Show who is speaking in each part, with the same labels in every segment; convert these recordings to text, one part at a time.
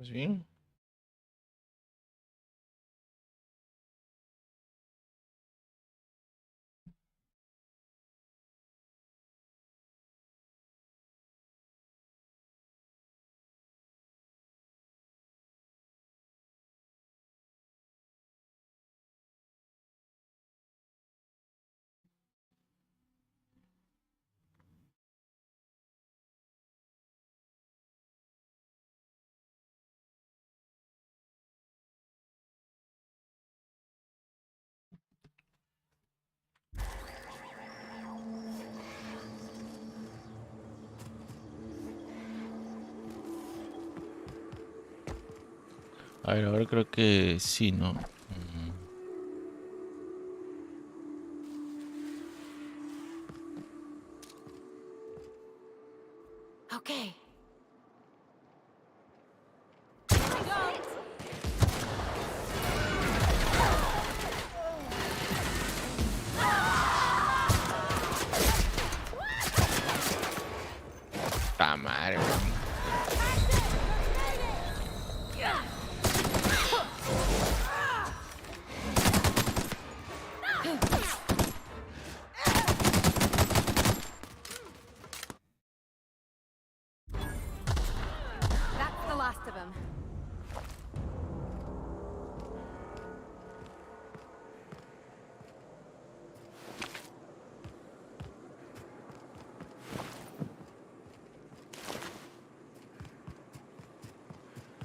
Speaker 1: Pues bien. A ver, ahora creo que sí, ¿no?
Speaker 2: Okay. Here we go.
Speaker 1: ¡Ta madre, güey!
Speaker 2: That's the last of them.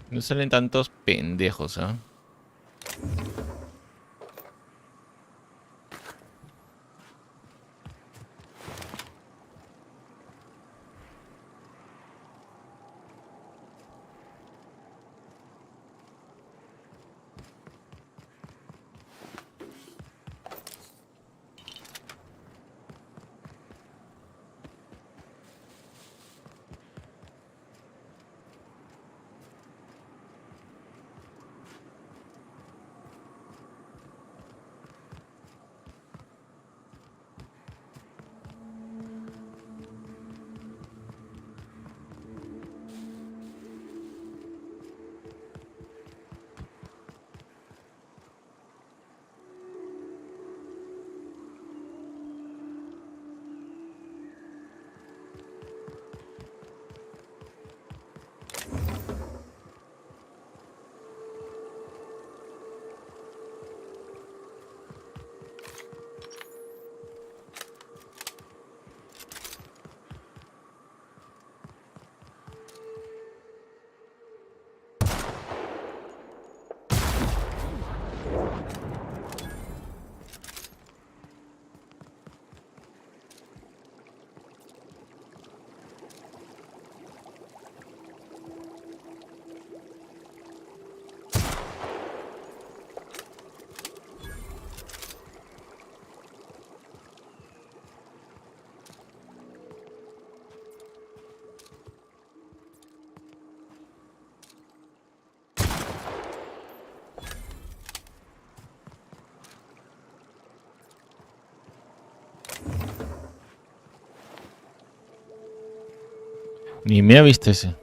Speaker 1: No salen tantos pendejos, ¿ah? Ni me ha visto ese.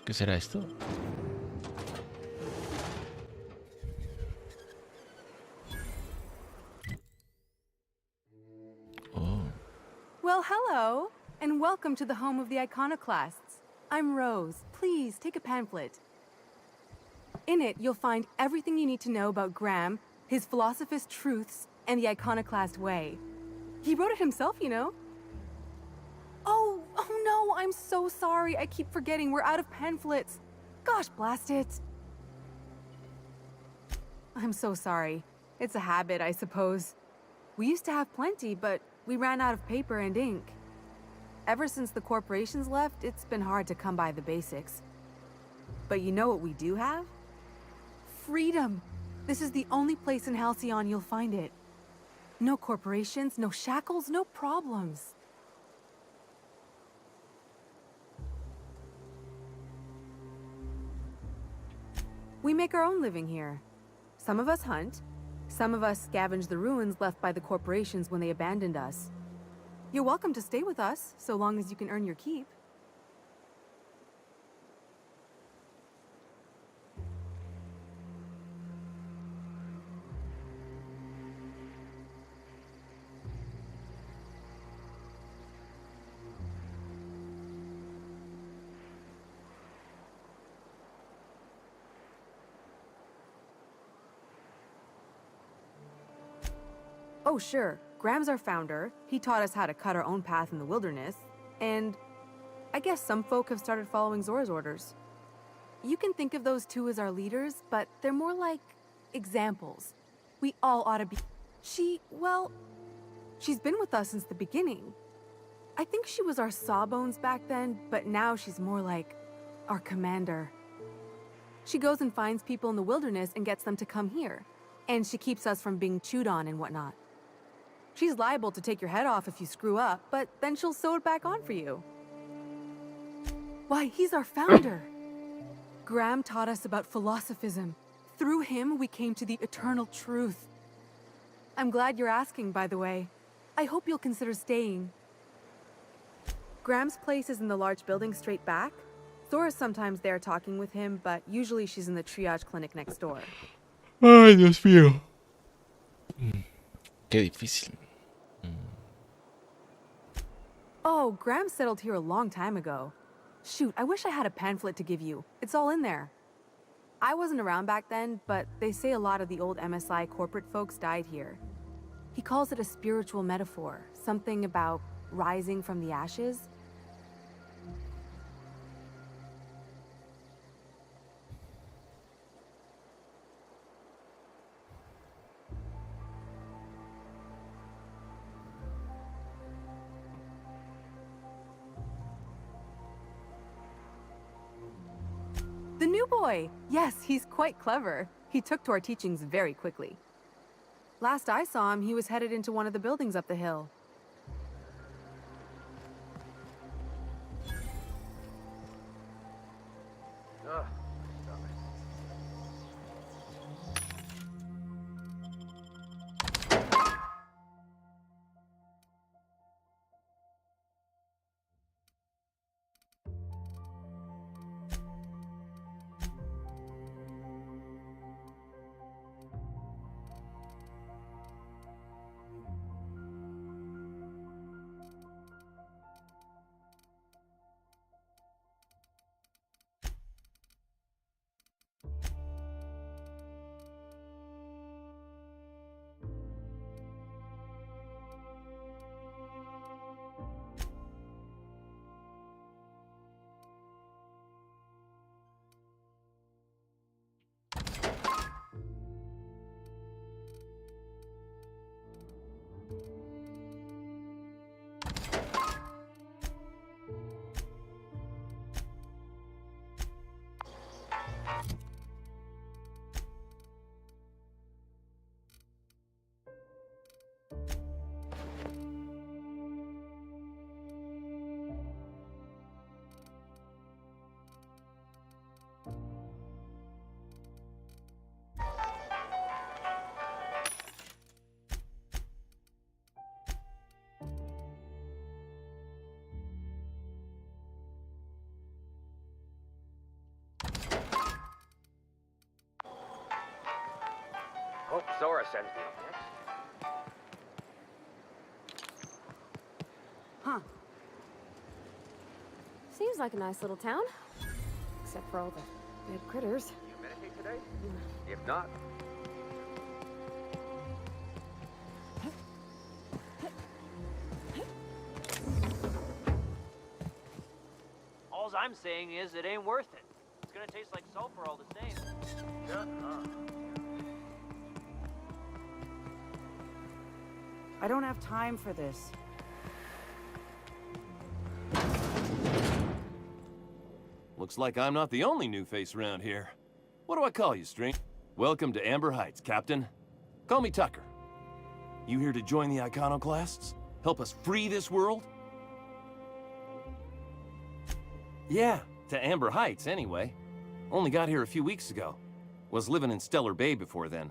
Speaker 1: ¿Qué será esto? Oh,
Speaker 2: Well, hello, and welcome to the home of the iconoclasts. I'm Rose. Please take a pamphlet. In it, you'll find everything you need to know about Graham, his philosophist truths, and the iconoclast way. He wrote it himself, you know. Oh no, I'm so sorry. I keep forgetting we're out of pamphlets. Gosh, blast it. I'm so sorry. It's a habit, I suppose. We used to have plenty, but we ran out of paper and ink. Ever since the corporations left, it's been hard to come by the basics. But you know what we do have? Freedom! This is the only place in Halcyon you'll find it. No corporations, no shackles, no problems. We make our own living here. Some of us hunt, some of us scavenge the ruins left by the corporations when they abandoned us. You're welcome to stay with us, so long as you can earn your keep. Oh, sure. Graham's our founder. He taught us how to cut our own path in the wilderness. And I guess some folk have started following Zora's orders. You can think of those two as our leaders, but they're more like examples. We all ought to be... well, she's been with us since the beginning. I think she was our sawbones back then, but now she's more like our commander. She goes and finds people in the wilderness and gets them to come here. And she keeps us from being chewed on and whatnot. She's liable to take your head off if you screw up, but then she'll sew it back on for you. Why, he's our founder. Graham taught us about philosophism. Through him, we came to the eternal truth. I'm glad you're asking, by the way. I hope you'll consider staying. Graham's place is in the large building straight back. Zora's sometimes there talking with him, but usually she's in the triage clinic next door.
Speaker 1: ay, Dios mío. Qué difícil.
Speaker 2: Oh, Graham settled here a long time ago. Shoot, I wish I had a pamphlet to give you. It's all in there. I wasn't around back then, but they say a lot of the old MSI corporate folks died here. He calls it a spiritual metaphor, something about rising from the ashes. The new boy! Yes, he's quite clever. He took to our teachings very quickly. Last I saw him, he was headed into one of the buildings up the hill.
Speaker 3: Laura sends me next.
Speaker 2: Huh.
Speaker 4: Seems like a nice little town. Except for all the dead critters.
Speaker 3: You meditate today? If not,
Speaker 5: All I'm saying is it ain't worth it. It's gonna taste like sulfur all the same.
Speaker 3: shut up.
Speaker 2: I don't have time for this.
Speaker 6: Looks like I'm not the only new face around here. What do I call you, String? Welcome to Amber Heights, Captain. Call me Tucker. You here to join the Iconoclasts? Help us free this world? Yeah, to Amber Heights, anyway. Only got here a few weeks ago. Was living in Stellar Bay before then.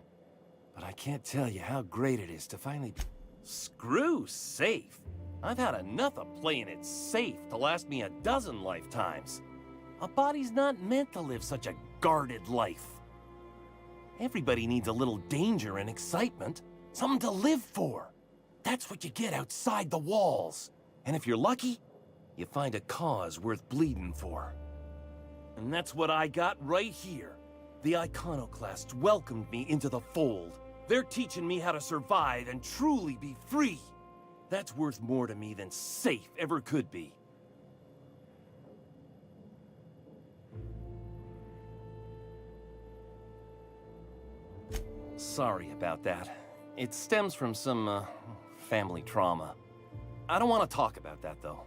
Speaker 6: But I can't tell you how great it is to finally be... Screw safe. I've had enough of playing it safe to last me a dozen lifetimes. A body's not meant to live such a guarded life. Everybody needs a little danger and excitement. Something to live for. That's what you get outside the walls. And if you're lucky, you find a cause worth bleeding for. And that's what I got right here. The Iconoclasts welcomed me into the fold. They're teaching me how to survive and truly be free. That's worth more to me than safe ever could be. Sorry about that. It stems from some, family trauma. I don't want to talk about that, though.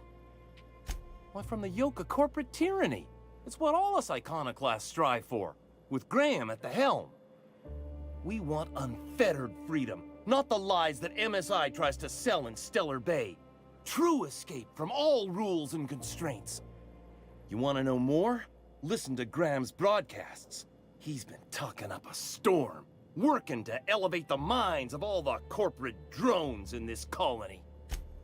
Speaker 6: Why, from the yoke of corporate tyranny. It's what all us iconoclasts strive for, with Graham at the helm. We want unfettered freedom, not the lies that MSI tries to sell in Stellar Bay. True escape from all rules and constraints. You want to know more? Listen to Graham's broadcasts. He's been talking up a storm, working to elevate the minds of all the corporate drones in this colony.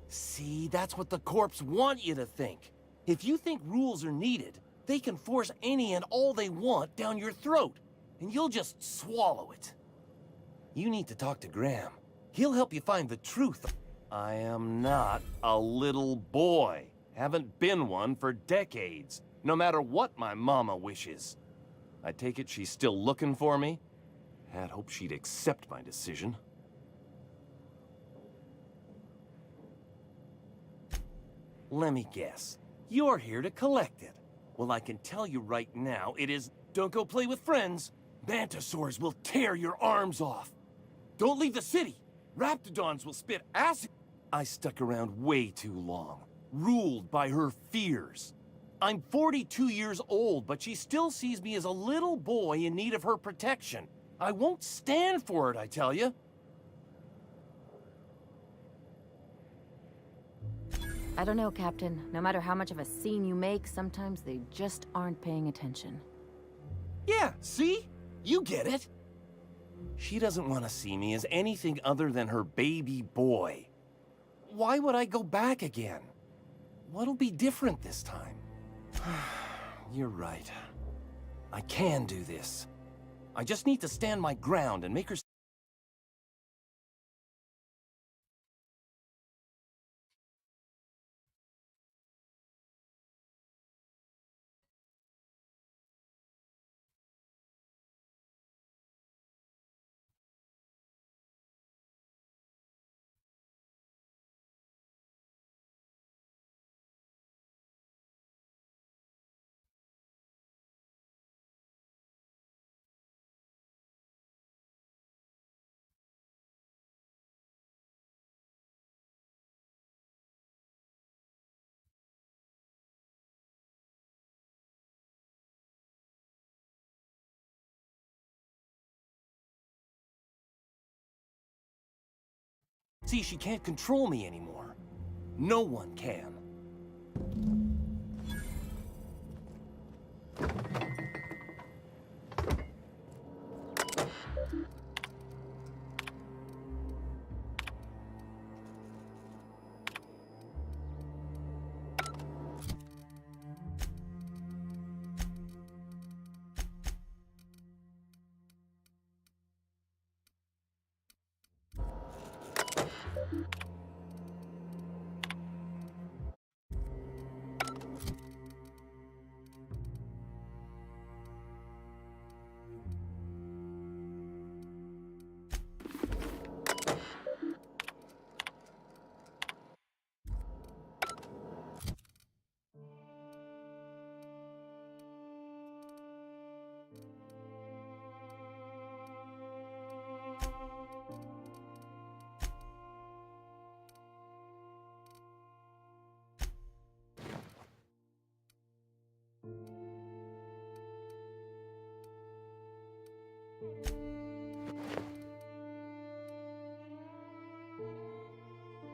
Speaker 6: See, that's what the corps want you to think. If you think rules are needed, they can force any and all they want down your throat, and you'll just swallow it. You need to talk to Graham. He'll help you find the truth. I am not a little boy. Haven't been one for decades, no matter what my mama wishes. I take it she's still looking for me? Had hoped she'd accept my decision. Let me guess. You're here to collect it. Well, I can tell you right now, it is... Don't go play with friends. Mantisaurs will tear your arms off. Don't leave the city. Raptidons will spit acid. I stuck around way too long, ruled by her fears. I'm 42 years old, but she still sees me as a little boy in need of her protection. I won't stand for it, I tell you.
Speaker 4: I don't know, Captain. No matter how much of a scene you make, sometimes they just aren't paying attention.
Speaker 6: Yeah, see? You get it. She doesn't want to see me as anything other than her baby boy. Why would I go back again? What'll be different this time? You're right. I can do this. I just need to stand my ground and make her... See, she can't control me anymore. No one can.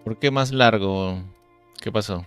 Speaker 1: ¿Por qué más largo? ¿Qué pasó?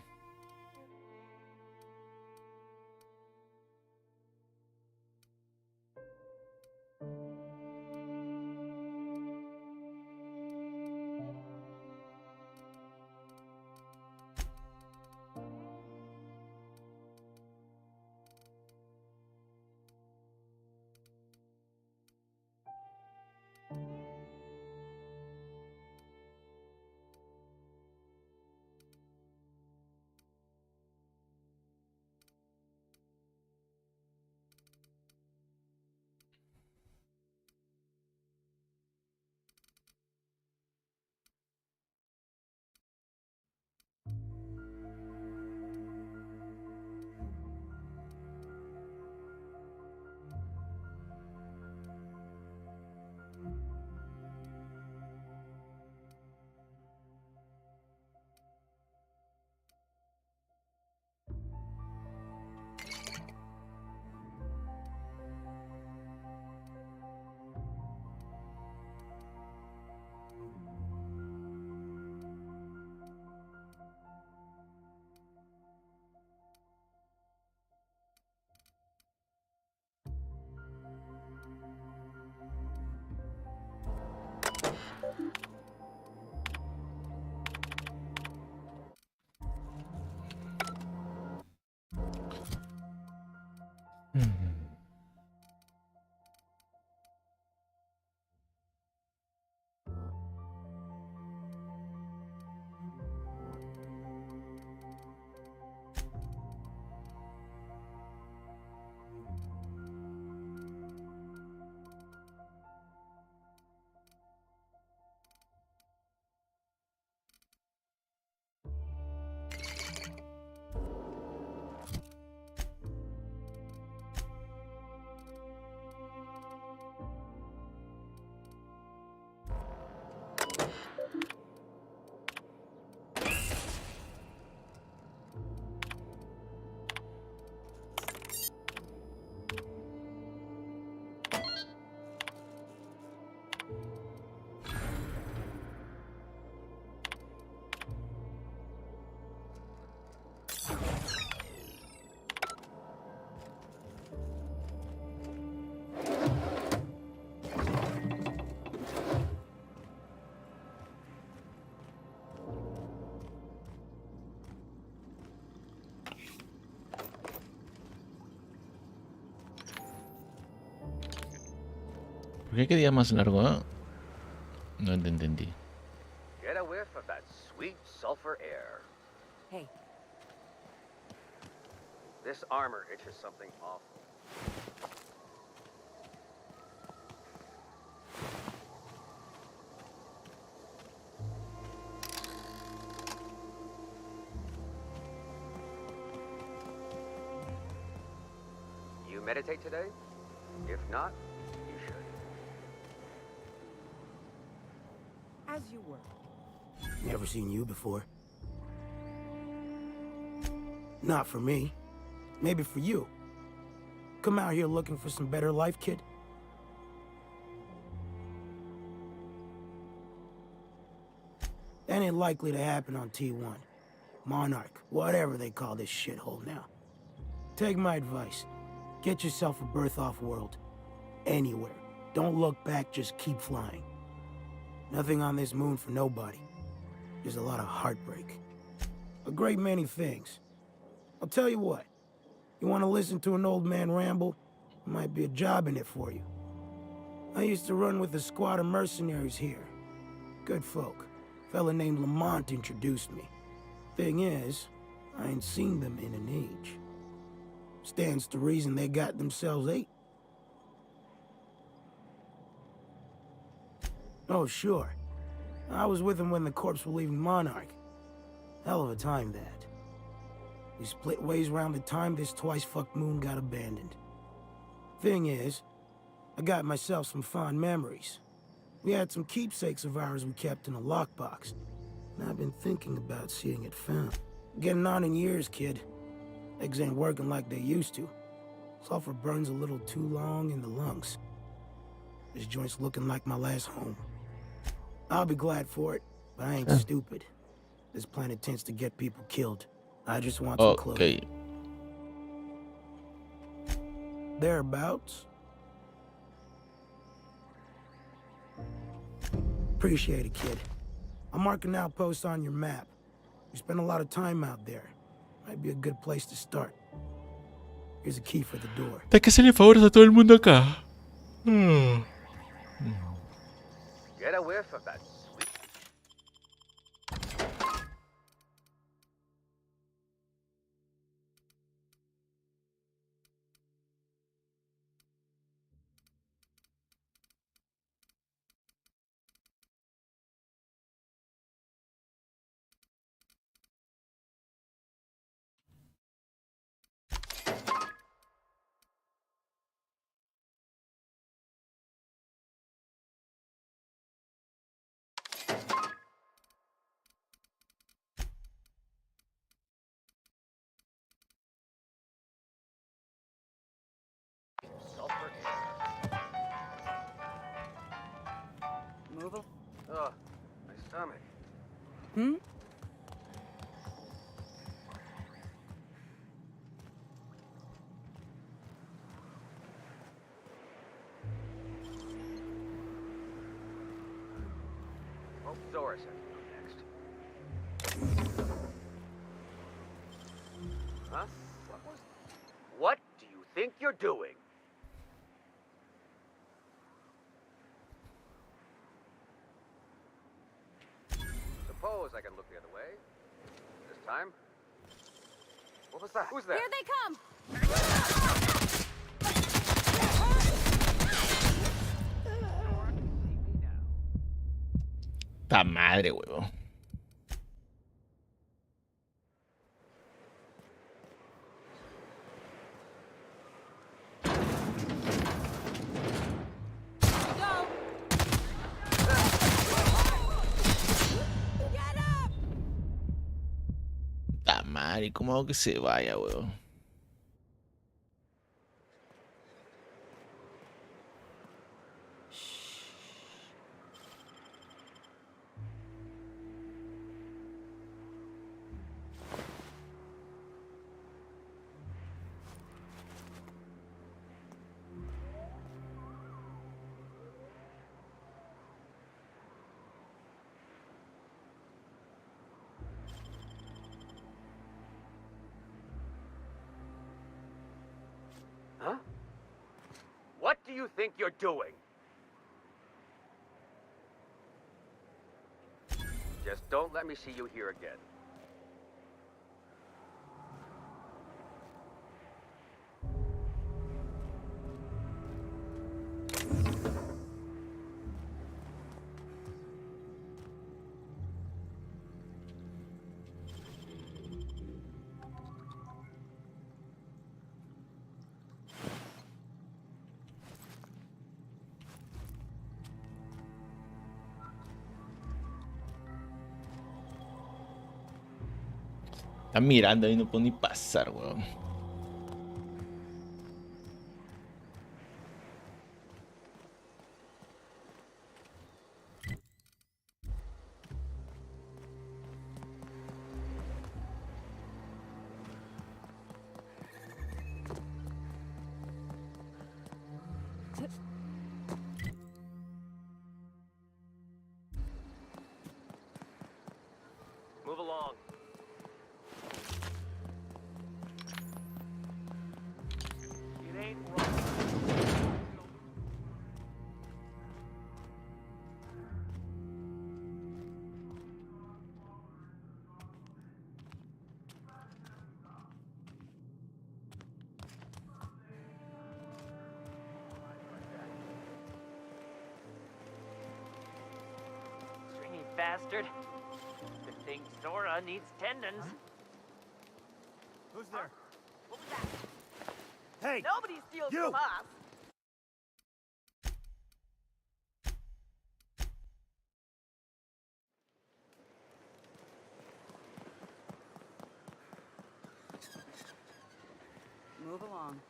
Speaker 1: ¿Por qué día más largo? No te entendí.
Speaker 3: Get a whiff of that sweet sulfur air.
Speaker 2: Hey,
Speaker 3: This armor itches something awful. You meditate today? If not, you should.
Speaker 2: as you were.
Speaker 7: Never seen you before. Not for me. Maybe for you. Come out here looking for some better life, kid? That ain't likely to happen on T1. Monarch, whatever they call this shithole now. Take my advice. Get yourself a berth off-world. Anywhere. Don't look back, just keep flying. Nothing on this moon for nobody. There's a lot of heartbreak. A great many things. I'll tell you what. You want to listen to an old man ramble? Might be a job in it for you. I used to run with a squad of mercenaries here. Good folk. Fella named Lamont introduced me. Thing is, I ain't seen them in an age. Stands to reason they got themselves ate. Oh, sure. I was with them when the corps were leaving Monarch. Hell of a time, that. We split ways around the time this twice-fucked moon got abandoned. Thing is, I got myself some fond memories. We had some keepsakes of ours we kept in a lockbox, and I've been thinking about seeing it found. Getting on in years, kid. Eggs ain't working like they used to. Sulfur burns a little too long in the lungs. This joint's looking like my last home. I'll be glad for it, but I ain't stupid. This planet tends to get people killed. I just want some closure.
Speaker 1: Ok.
Speaker 7: Thereabouts. Appreciate it, kid. I'm marking outposts on your map. We spend a lot of time out there. Might be a good place to start. Here's a key for the door.
Speaker 1: Hay que hacerle favores a todo el mundo acá.
Speaker 3: Get a whiff of that sweet. Sulfur air.
Speaker 2: Move a...
Speaker 3: Ugh, my stomach.
Speaker 2: Hmm?
Speaker 3: Hope Doris has to go next. Huh? What do you think you're doing? Suppose I can look the other way. This time. What was that? Who's there?
Speaker 4: Here they come!
Speaker 1: Ta madre, huevo. Ta madre, ¿cómo hago que se vaya, huevo?
Speaker 3: Huh? What do you think you're doing? Just don't let me see you here again.
Speaker 1: Está mirando ahí, no puedo ni pasar, weón.
Speaker 5: Move along. It ain't right. Stringy bastard. Good thing Sora needs tendons.
Speaker 8: Who's there?
Speaker 5: What was that?
Speaker 8: Hey!
Speaker 5: Nobody steals
Speaker 8: You!
Speaker 5: from us.
Speaker 2: Move along.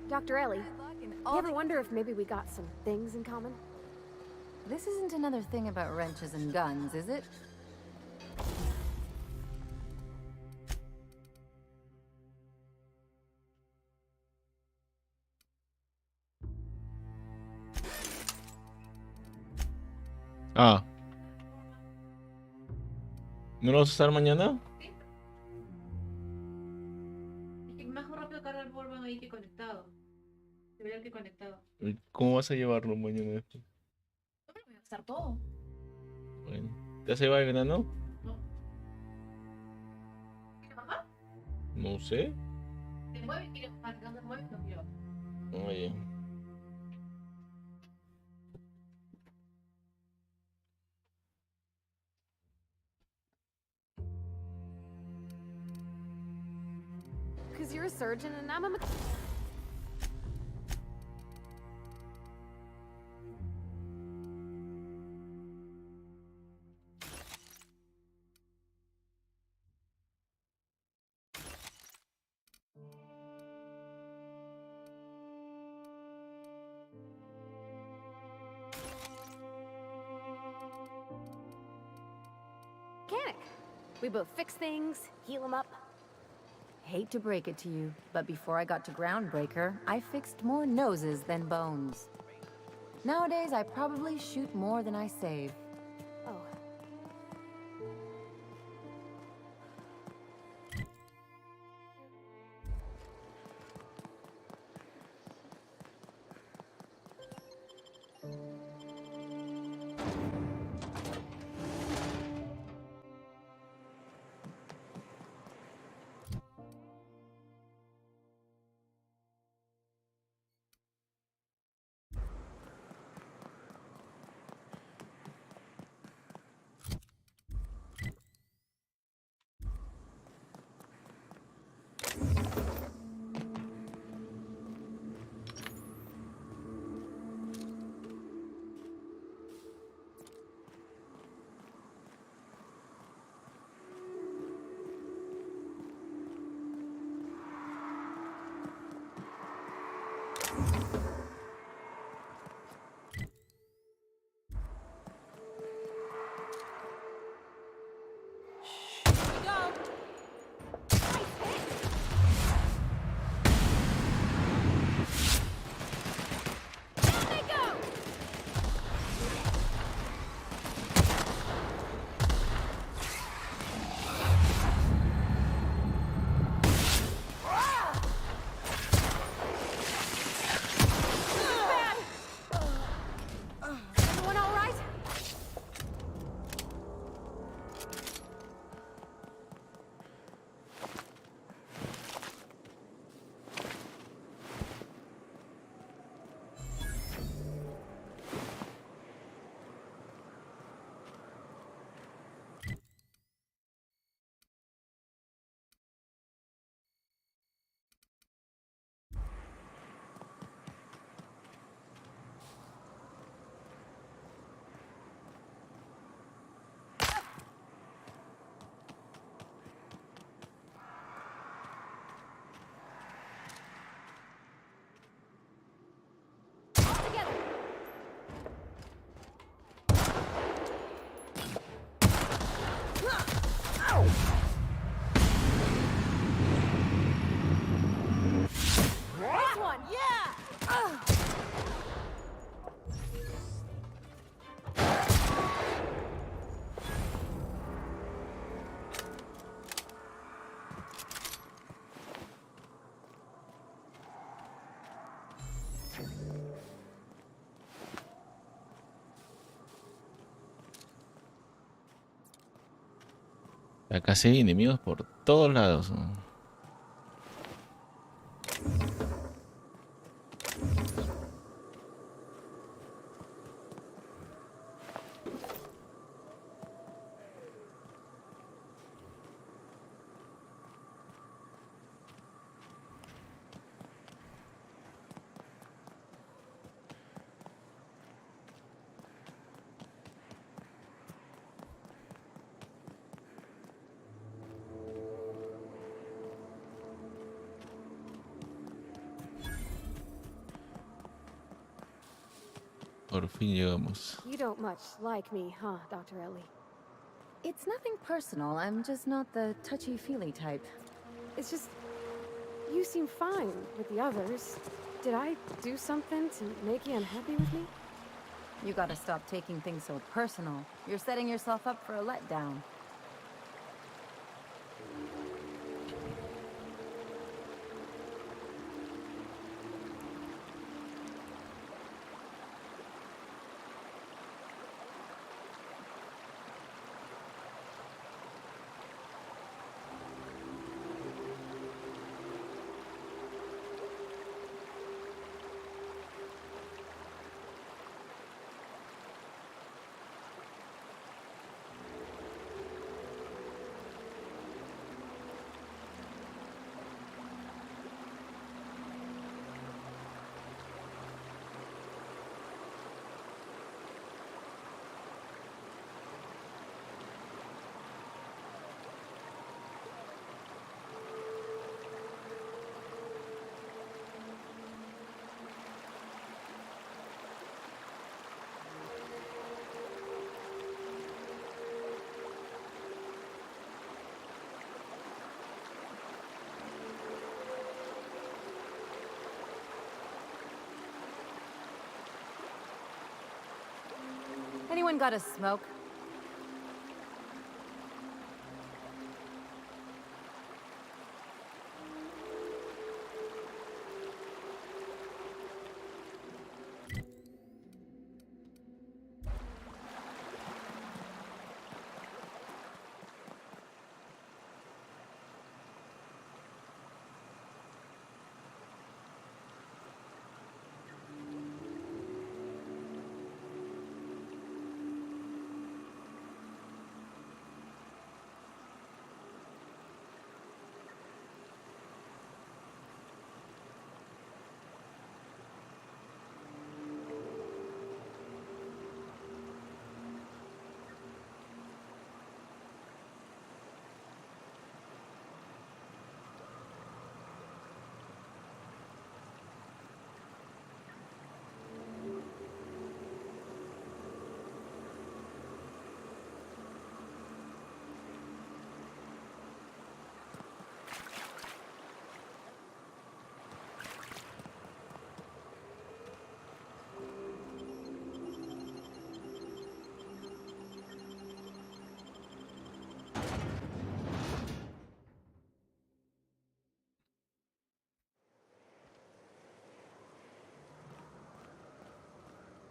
Speaker 4: Dr. Ellie, you ever wonder if maybe we got some things in common?
Speaker 9: This isn't another thing about wrenches and guns, is it?
Speaker 1: Ah, ¿no lo vas a usar mañana?
Speaker 9: Es que más rápido carga el powerbank ahí que conectado. Debería que conectado.
Speaker 1: ¿Cómo vas a llevarlo mañana después?
Speaker 9: No me voy a gastar todo.
Speaker 1: Bueno, ¿te has llevado el grano?
Speaker 9: ¿No? ¿Quieres bajar?
Speaker 1: No sé.
Speaker 9: ¿Te mueves? ¿Quieres bajar? ¿No te mueves? No quiero.
Speaker 1: Oye.
Speaker 2: Because you're a surgeon and I'm a mechanic. We both fix things, heal them up.
Speaker 4: Hate to break it to you, but before I got to Groundbreaker, I fixed more noses than bones. Nowadays, I probably shoot more than I save.
Speaker 2: Oh. Everyone all right?
Speaker 1: Acá sí hay enemigos por todos lados, ¿no? Por fin llegamos.
Speaker 2: You don't much like me, huh, Dr. Ellie?
Speaker 4: It's nothing personal, I'm just not the touchy-feely type.
Speaker 2: It's just, you seem fine with the others. Did I do something to make you unhappy with me?
Speaker 4: You gotta stop taking things so personal. You're setting yourself up for a letdown. Anyone got a smoke?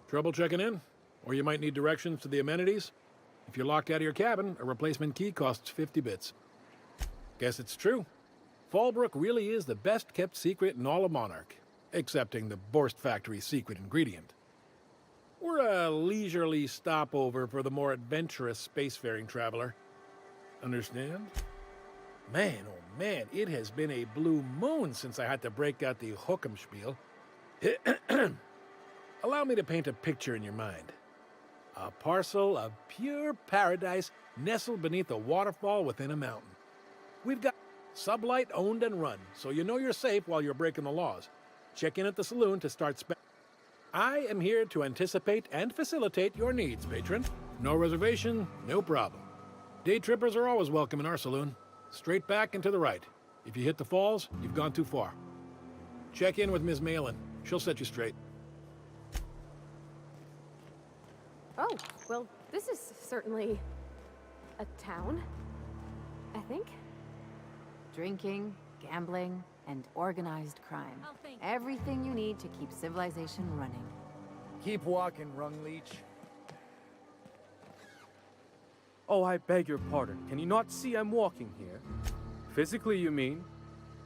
Speaker 10: Trouble checking in? Or you might need directions to the amenities? If you're locked out of your cabin, a replacement key costs 50 bits. Guess it's true. Fallbrook really is the best-kept secret in all of Monarch, excepting the Borst Factory's secret ingredient. We're a leisurely stopover for the more adventurous spacefaring traveler. Understand? Man, oh man, it has been a blue moon since I had to break out the Hookem-spiel. Allow me to paint a picture in your mind. A parcel of pure paradise nestled beneath a waterfall within a mountain. We've got Sublight owned and run, so you know you're safe while you're breaking the laws. Check in at the saloon to start I am here to anticipate and facilitate your needs, patron. No reservation, no problem. Day trippers are always welcome in our saloon. Straight back and to the right. If you hit the falls, you've gone too far. Check in with Ms. Malin. She'll set you straight.
Speaker 2: Oh, well, this is certainly a town, I think.
Speaker 4: Drinking, gambling, and organized crime. Everything you need to keep civilization running.
Speaker 8: Keep walking, Rungleech. Oh, I beg your pardon. Can you not see I'm walking here? Physically, you mean?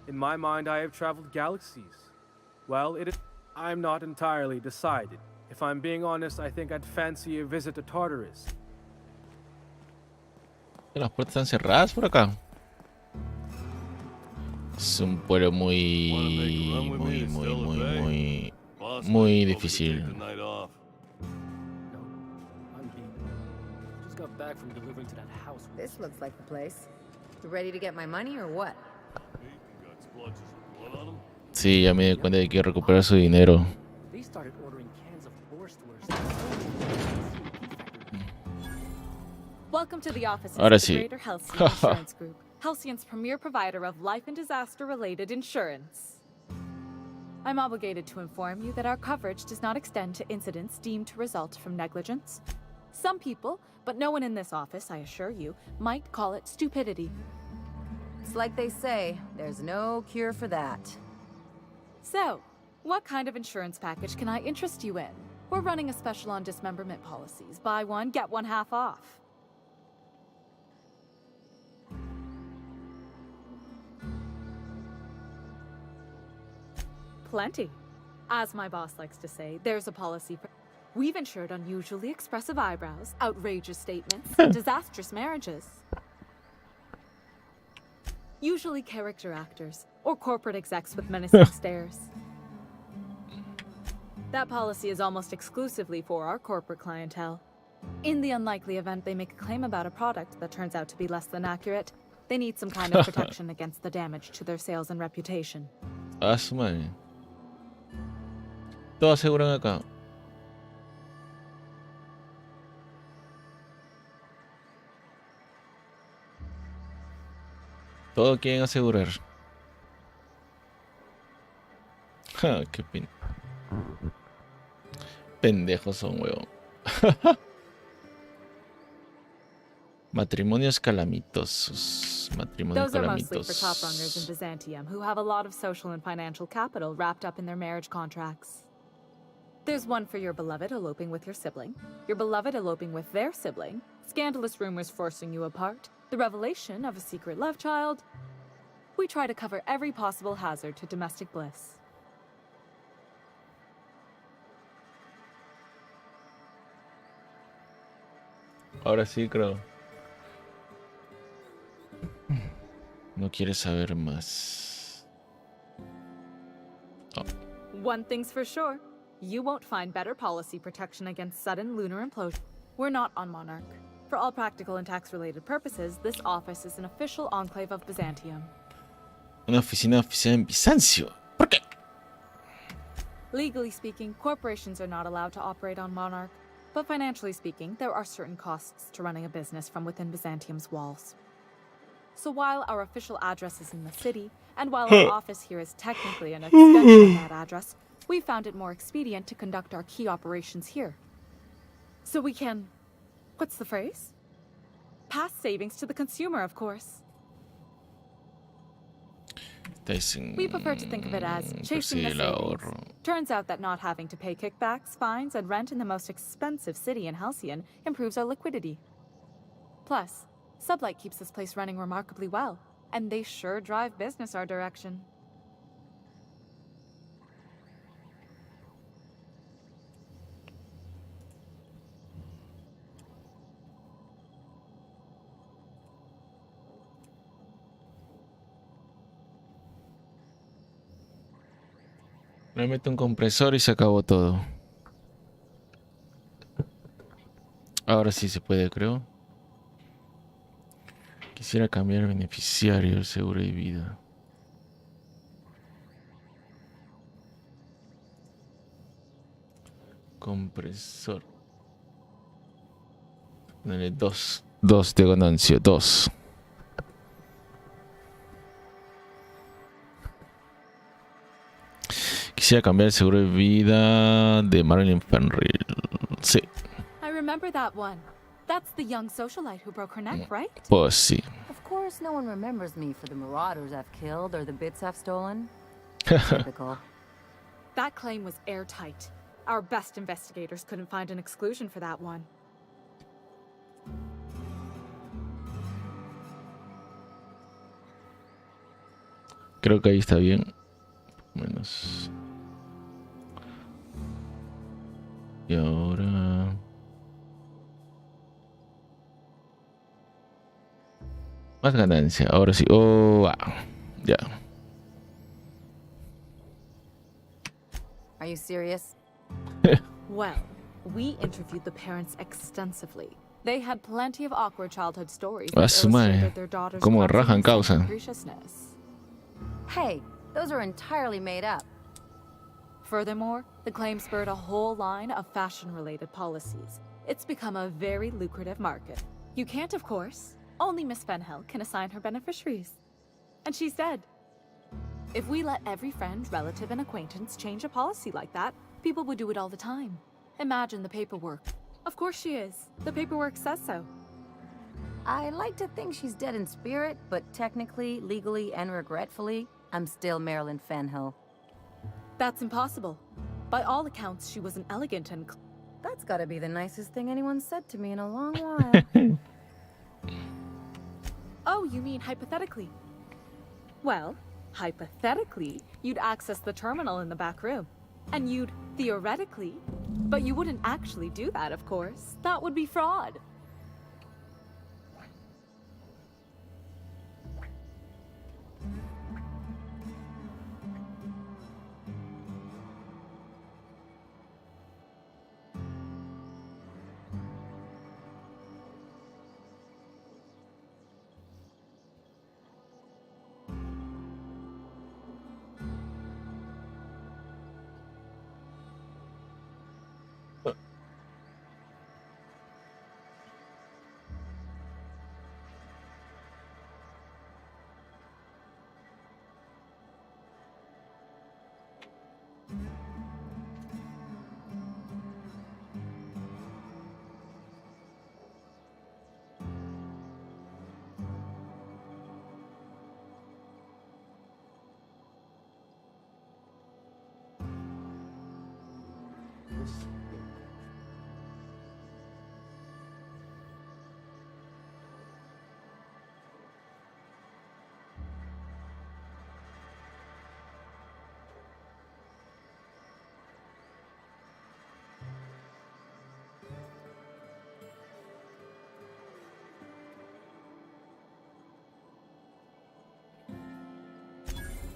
Speaker 8: In my mind, I have traveled galaxies. Well, I'm not entirely decided. If I'm being honest, I think I'd fancy a visit to Tartarus.
Speaker 1: Las puertas están cerradas por acá. Es un pueblo muy difícil.
Speaker 4: This looks like the place. You ready to get my money or what?
Speaker 1: Sí, ya me di cuenta de que quiero recuperar su dinero.
Speaker 11: Welcome to the offices
Speaker 1: Ahora
Speaker 11: of the
Speaker 1: sí.
Speaker 11: Greater Halcyon Insurance Group, Halcyon's premier provider of life and disaster-related insurance. I'm obligated to inform you that our coverage does not extend to incidents deemed to result from negligence. Some people, but no one in this office, I assure you, might call it stupidity.
Speaker 4: It's like they say, there's no cure for that.
Speaker 11: So, what kind of insurance package can I interest you in? We're running a special on dismemberment policies. Buy one, get one half off. Plenty. As my boss likes to say, there's a policy for... We've insured unusually expressive eyebrows, outrageous statements, and disastrous marriages. Usually character actors, or corporate execs with menacing stares. That policy is almost exclusively for our corporate clientele. In the unlikely event they make a claim about a product that turns out to be less than accurate, they need some kind of protection against the damage to their sales and reputation.
Speaker 1: Ah, su madre. Todo aseguran acá. Todo quieren asegurar. Ja, qué pendejos son, weón. Matrimonios calamitosos. Matrimonios
Speaker 11: Those are mostly for
Speaker 1: calamitosos.
Speaker 11: top runners in Byzantium who have a lot of social and financial capital wrapped up in their marriage contracts. There's one for your beloved eloping with your sibling, your beloved eloping with their sibling, scandalous rumors forcing you apart, the revelation of a secret love child. We try to cover every possible hazard to domestic bliss.
Speaker 1: Ahora sí, creo. No quiere saber más. Oh.
Speaker 11: One thing's for sure, you won't find better policy protection against sudden lunar implosion. We're not on Monarch. For all practical and tax-related purposes, this office is an official enclave of Byzantium.
Speaker 1: Una oficina oficial en Bizancio. ¿Por qué?
Speaker 11: Legally speaking, corporations are not allowed to operate on Monarch, but financially speaking, there are certain costs to running a business from within Byzantium's walls. So while our official address is in the city, and while our office here is technically an extension of that address, we found it more expedient to conduct our key operations here. So we can... what's the phrase? Pass savings to the consumer, of course. We prefer to think of it as chasing the savings. Turns out that not having to pay kickbacks, fines, and rent in the most expensive city in Halcyon improves our liquidity. Plus, Sublight keeps this place running remarkably well, and they sure drive business our direction.
Speaker 1: Le meto un compresor y se acabó todo. Ahora sí se puede, creo. Quisiera cambiar beneficiario del seguro de vida. Compresor. Dale 2. 2 de ganancia. 2. Quisiera cambiar el seguro de vida de Marilyn Fenrill. Sí.
Speaker 11: I remember that one. That's the young socialite who broke her neck, right?
Speaker 1: Pues sí.
Speaker 4: Of course, no one remembers me for the marauders I've killed or the bits I've stolen. Typical.
Speaker 11: That claim was airtight. Our best investigators couldn't find an exclusion for that one.
Speaker 1: Creo que ahí está bien. Menos. Y ahora... más ganancia. Ahora sí. Oh, wow. Ya.
Speaker 4: Are you serious?
Speaker 11: Well, we interviewed the parents extensively. They had plenty of awkward childhood stories that
Speaker 1: su madre.
Speaker 11: illustrated their daughter's
Speaker 1: Como rajan
Speaker 11: clumsiness and
Speaker 1: causa.
Speaker 11: capriciousness.
Speaker 4: Hey, those are entirely made up.
Speaker 11: Furthermore, the claim spurred a whole line of fashion-related policies. It's become a very lucrative market. You can't, of course. Only Miss Fenhel can assign her beneficiaries. And she's dead. If we let every friend, relative, and acquaintance change a policy like that, people would do it all the time. Imagine the paperwork. Of course she is. The paperwork says so.
Speaker 4: I like to think she's dead in spirit, but technically, legally, and regretfully, I'm still Marilyn Fenhill.
Speaker 11: That's impossible. By all accounts, she was an elegant and...
Speaker 4: That's gotta be the nicest thing anyone said to me in a long while.
Speaker 11: Oh, you mean hypothetically? Well, hypothetically, you'd access the terminal in the back room. And you'd theoretically... But you wouldn't actually do that, of course. That would be fraud.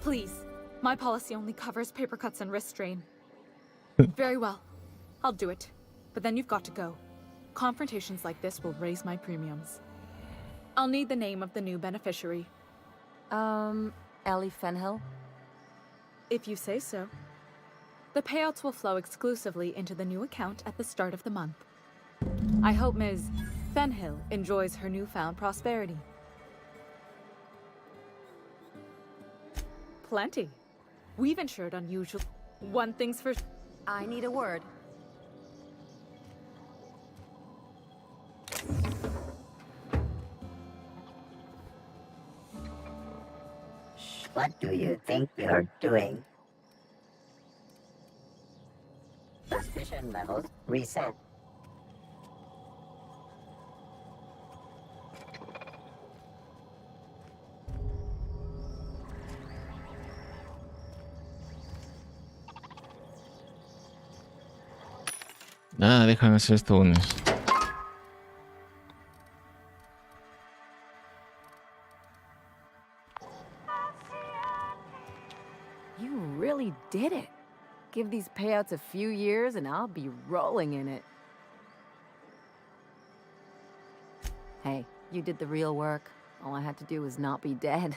Speaker 11: Please. My policy only covers paper cuts and wrist strain. Very well. I'll do it. But then you've got to go. Confrontations like this will raise my premiums. I'll need the name of the new beneficiary.
Speaker 4: Ellie Fenhill?
Speaker 11: If you say so. The payouts will flow exclusively into the new account at the start of the month. I hope Ms. Fenhill enjoys her newfound prosperity. Plenty. We've insured unusual... One thing's for...
Speaker 4: I need a word.
Speaker 12: What do you think you're doing? Suspicion levels reset.
Speaker 1: Nada, dejan hacer esto, unos.
Speaker 4: You really did it. Give these payouts a few years and I'll be rolling in it. Hey, you did the real work. All I had to do was not be dead.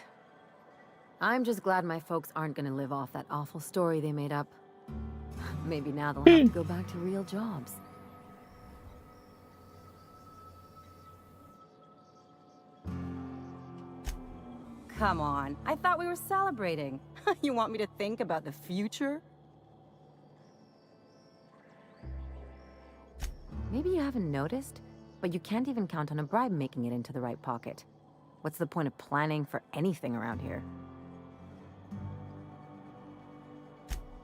Speaker 4: I'm just glad my folks aren't gonna live off that awful story they made up. Maybe now they'll have to go back to real jobs. Come on, I thought we were celebrating. You want me to think about the future? Maybe you haven't noticed, but you can't even count on a bribe making it into the right pocket. What's the point of planning for anything around here?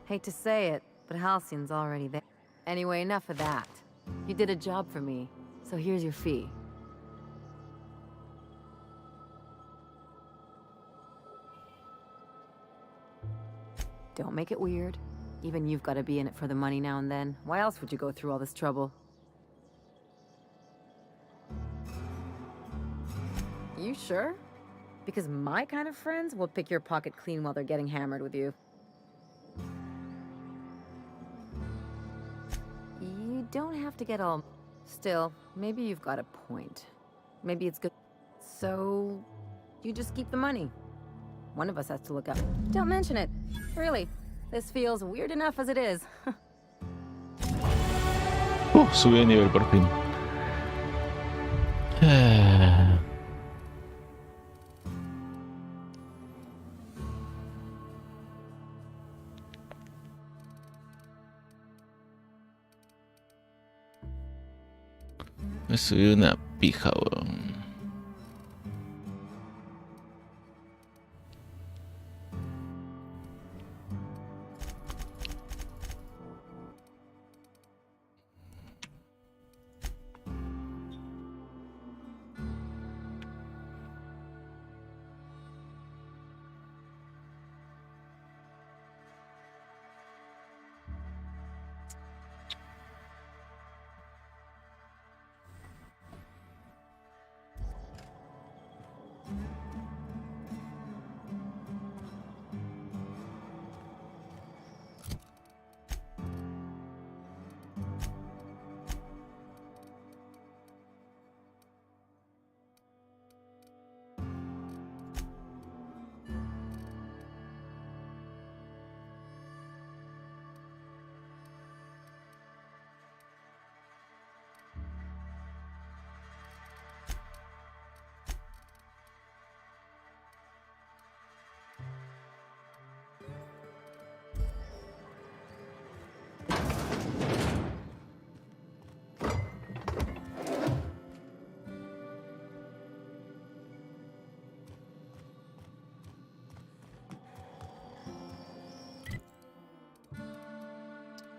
Speaker 4: Hate to say it, but Halcyon's already there. Anyway, enough of that. You did a job for me, so here's your fee. Don't make it weird. Even you've got to be in it for the money now and then. Why else would you go through all this trouble? You sure? Because my kind of friends will pick your pocket clean while they're getting hammered with you. You don't have to get all... Still, maybe you've got a point. Maybe it's good... So... you just keep the money. One of us has to look up. Don't mention it. Really. This feels weird enough as it is.
Speaker 1: Subí de nivel por fin. Me subí una pija, weón.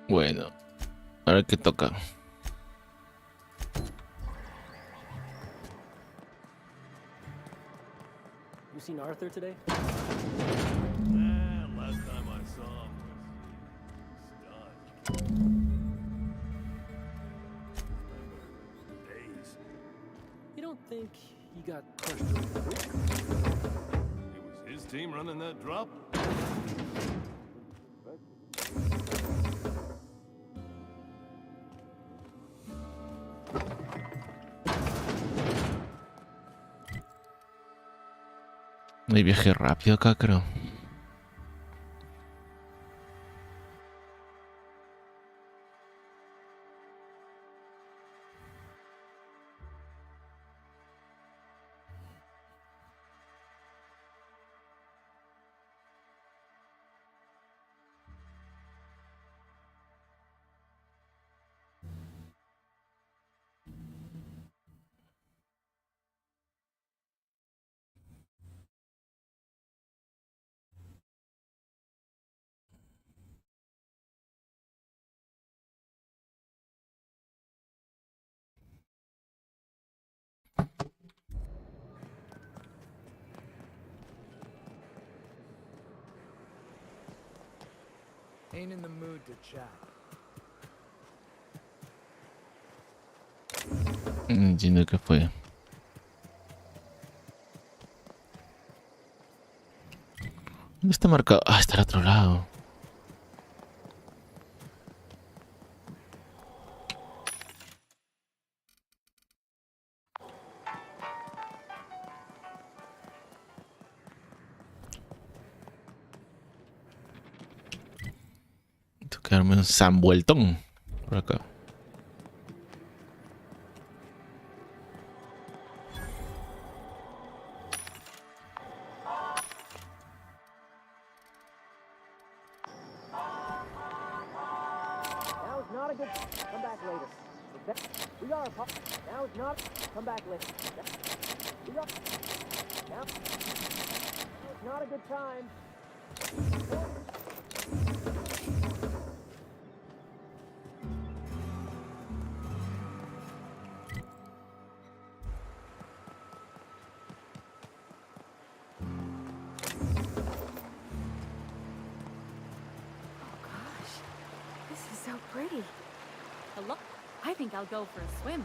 Speaker 1: Bueno, a ver qué toca.
Speaker 13: You seen Arthur today?
Speaker 6: Last time I saw him was days.
Speaker 13: You don't think he got crushed during the break?
Speaker 6: It was his team running that drop.
Speaker 1: Hay viaje rápido acá, creo.
Speaker 14: Ain't in the mood to chat.
Speaker 1: Entiendo que fue. ¿Dónde está marcado? Ah, está al otro lado. Tengo que darme un samvueltón por acá.
Speaker 13: Come back later. We are. Now it's not. Come back later. We are. Now it's not a good time.
Speaker 2: So pretty.
Speaker 11: Hello? I think I'll go for a swim.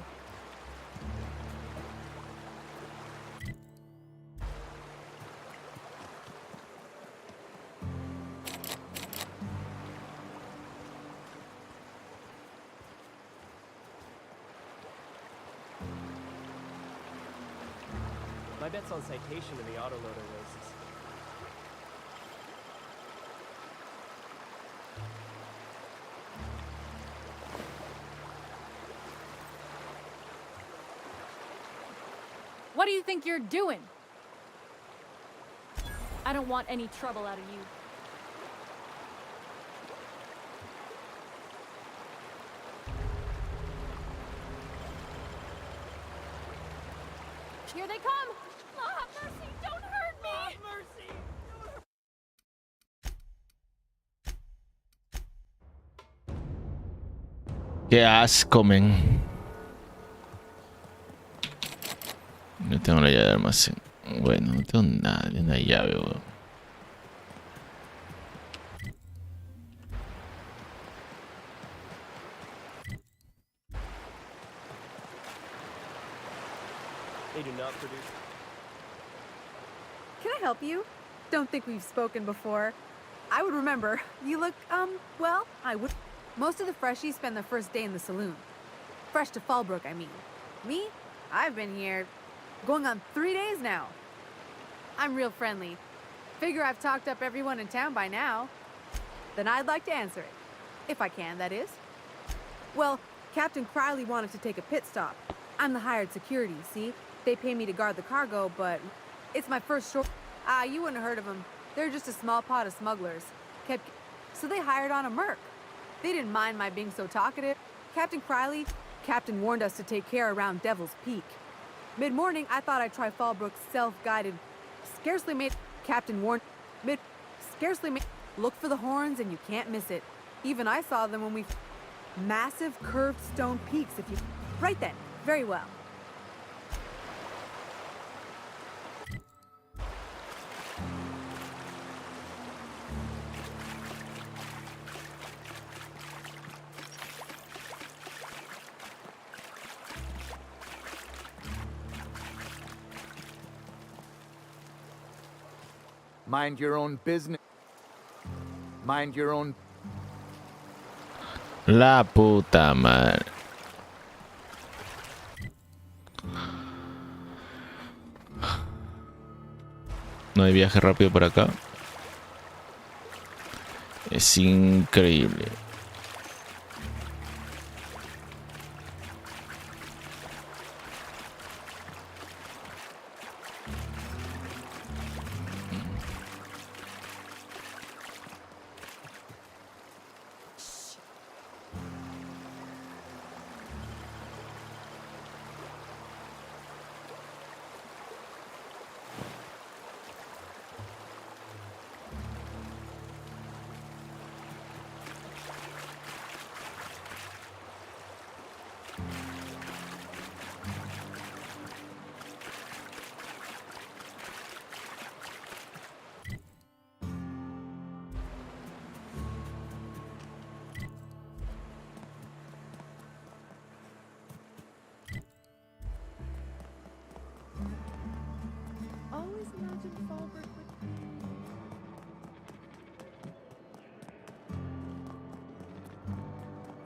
Speaker 13: My bet's on citation in the autoloader races.
Speaker 11: What do you think you're doing? I don't want any trouble out of you. Here they come! Oh, have mercy! Don't hurt me! Oh, mercy!
Speaker 1: Qué asco, men. No tengo la llave de almacén. Bueno, no tengo nada de una llave, weón.
Speaker 13: They do not produce.
Speaker 2: Can I help you? Don't think we've spoken before. I would remember. You look, well, I would. Most of the freshies spend their first day in the saloon. Fresh to Fallbrook, I mean. Me? I've been here going on 3 days now. I'm real friendly. Figure I've talked up everyone in town by now. Then I'd like to answer it. If I can, that is. Well, Captain Crowley wanted to take a pit stop. I'm the hired security, see? They pay me to guard the cargo, but it's my first short. You wouldn't have heard of them. They're just a small pot of smugglers. So they hired on a merc. They didn't mind my being so talkative. Captain warned us to take care around Devil's Peak. Mid-morning, I thought I'd try Fallbrook's self-guided. Look for the horns and you can't miss it. Even I saw them when we... Massive curved stone peaks if you... Right then. Very well.
Speaker 14: Mind your own business. Mind your own.
Speaker 1: La puta madre. No hay viaje rápido por acá. Es increíble.
Speaker 11: Always imagined Fallbrook would...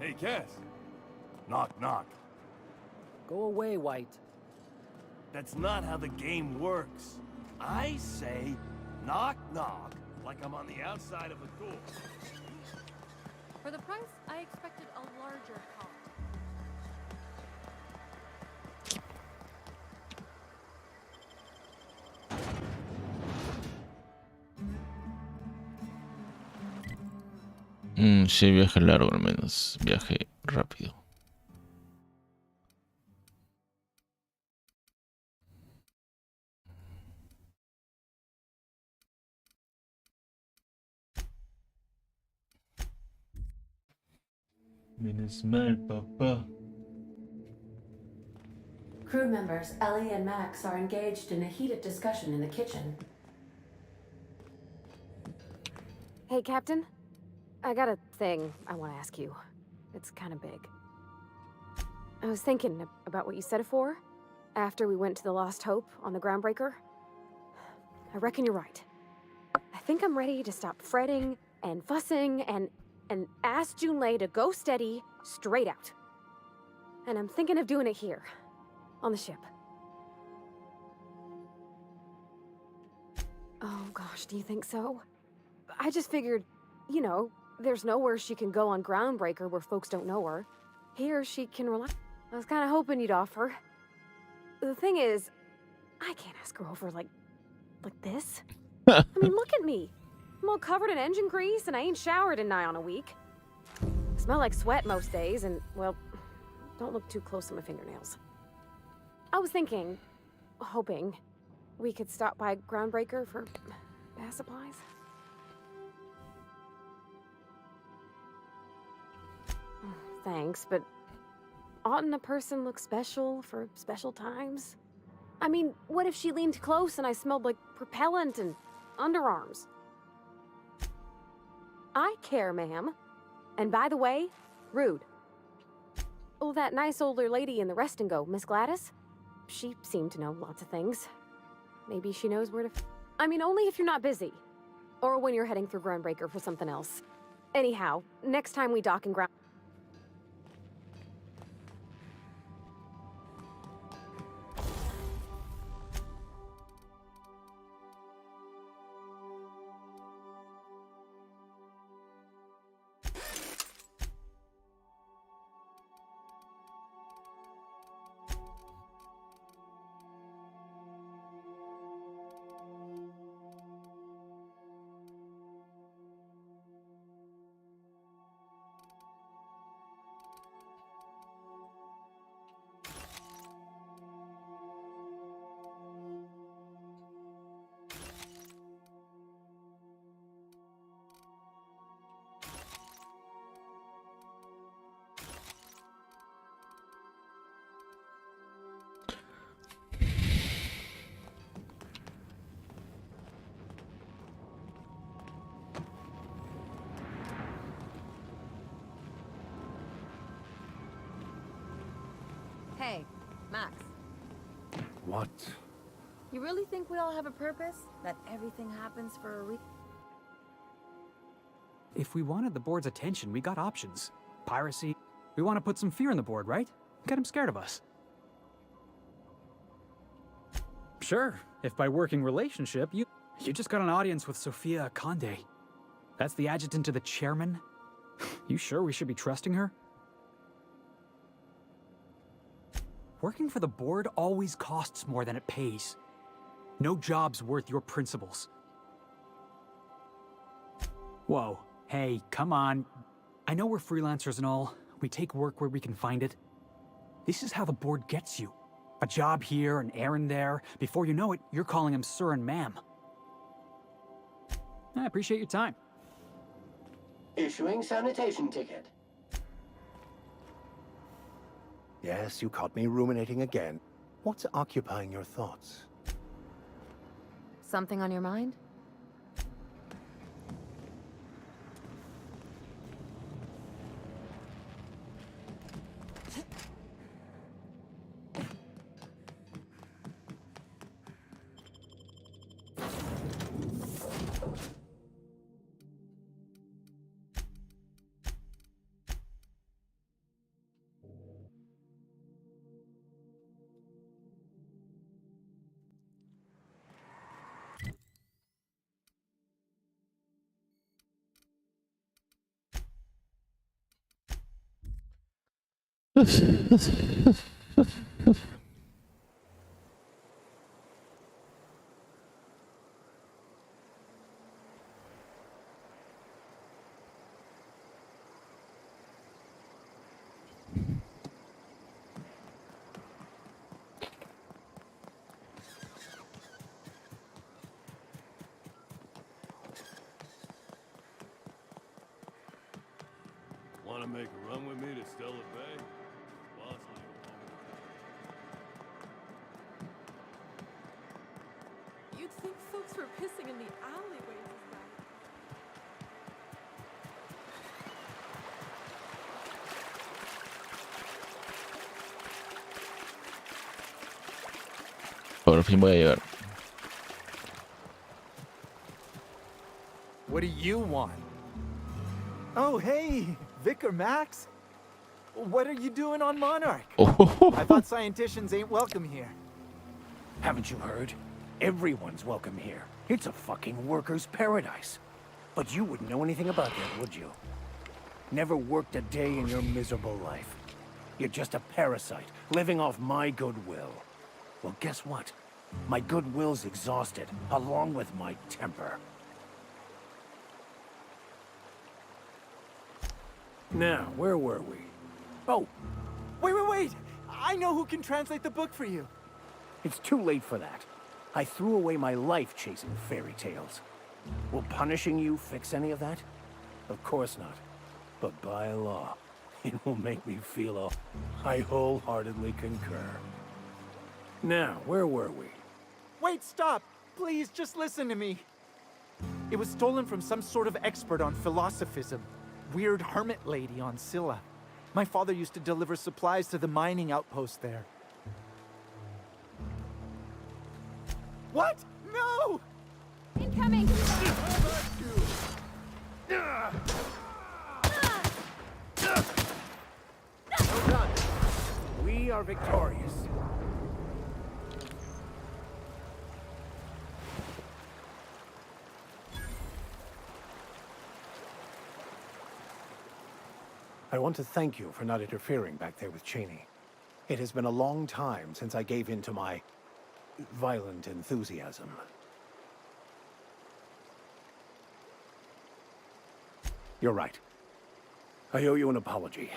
Speaker 6: Hey, Cass. Knock, knock.
Speaker 13: Go away, White.
Speaker 6: That's not how the game works. I say knock, knock, like I'm on the outside of a door.
Speaker 11: For the price, I expected a larger call.
Speaker 1: Sí, viaje largo al menos. Viaje rápido. Menos mal, papá.
Speaker 15: Crew members Ellie and Max are engaged in a heated discussion in the kitchen.
Speaker 4: Hey, Captain. I got a thing I want to ask you. It's kind of big. I was thinking about what you said before, after we went to the Lost Hope on the Groundbreaker. I reckon you're right. I think I'm ready to stop fretting and fussing and ask Junlei to go steady, straight out. And I'm thinking of doing it here, on the ship. Oh gosh, do you think so? I just figured, you know, there's nowhere she can go on Groundbreaker where folks don't know her. Here, she can rely. I was kind of hoping you'd offer. The thing is, I can't ask her over like this. I mean, look at me. I'm all covered in engine grease and I ain't showered in nigh on a week. I smell like sweat most days and, well, don't look too close to my fingernails. I was thinking,
Speaker 16: hoping we could stop by Groundbreaker for bath supplies. Thanks, but oughtn't a person look special for special times? I mean, what if she leaned close and I smelled like propellant and underarms? I care, ma'am. And by the way, rude. Oh, that nice older lady in the rest and go, Miss Gladys? She seemed to know lots of things. Maybe she knows where to... I mean, only if you're not busy. Or when you're heading through Groundbreaker for something else. Anyhow, next time we dock and ground...
Speaker 4: Hey, Max.
Speaker 10: What?
Speaker 4: You really think we all have a purpose? That everything happens for a reason?
Speaker 17: If we wanted the board's attention, we got options. Piracy. We want to put some fear in the board, right? Get him scared of us. Sure, if by working relationship, you just got an audience with Sophia Conde. That's the adjutant to the chairman? You sure we should be trusting her? Working for the board always costs more than it pays. No job's worth your principles. Whoa, hey, come on. I know we're freelancers and all. We take work where we can find it. This is how the board gets you. A job here, an errand there. Before you know it, you're calling him sir and ma'am. I appreciate your time.
Speaker 18: Issuing sanitation ticket.
Speaker 19: Yes, you caught me ruminating again. What's occupying your thoughts?
Speaker 4: Something on your mind?
Speaker 20: Want to make a run with me to Stella Bay? Boss
Speaker 16: You'd think folks were pissing in the alleyways as well.
Speaker 1: Por fin voy a llegar.
Speaker 14: What do you want? Oh, hey, Vicar Max. What are you doing on Monarch? I thought scienticians ain't welcome here.
Speaker 21: Haven't you heard? Everyone's welcome here. It's a fucking worker's paradise. But you wouldn't know anything about that, would you? Never worked a day in your miserable life. You're just a parasite, living off my goodwill. Well, guess what? My goodwill's exhausted, along with my temper.
Speaker 14: Now, where were we? Oh, wait! I know who can translate the book for you.
Speaker 21: It's too late for that. I threw away my life chasing fairy tales. Will punishing you fix any of that? Of course not. But by law, it will make me feel all... I wholeheartedly concur. Now, where were we?
Speaker 14: Wait, stop! Please, just listen to me. It was stolen from some sort of expert on philosophism. Weird hermit lady on Scylla. My father used to deliver supplies to the mining outpost there. What? No!
Speaker 16: Incoming!
Speaker 21: Well done. We are victorious. I want to thank you for not interfering back there with Cheney. It has been a long time since I gave in to my violent enthusiasm. You're right. I owe you an apology.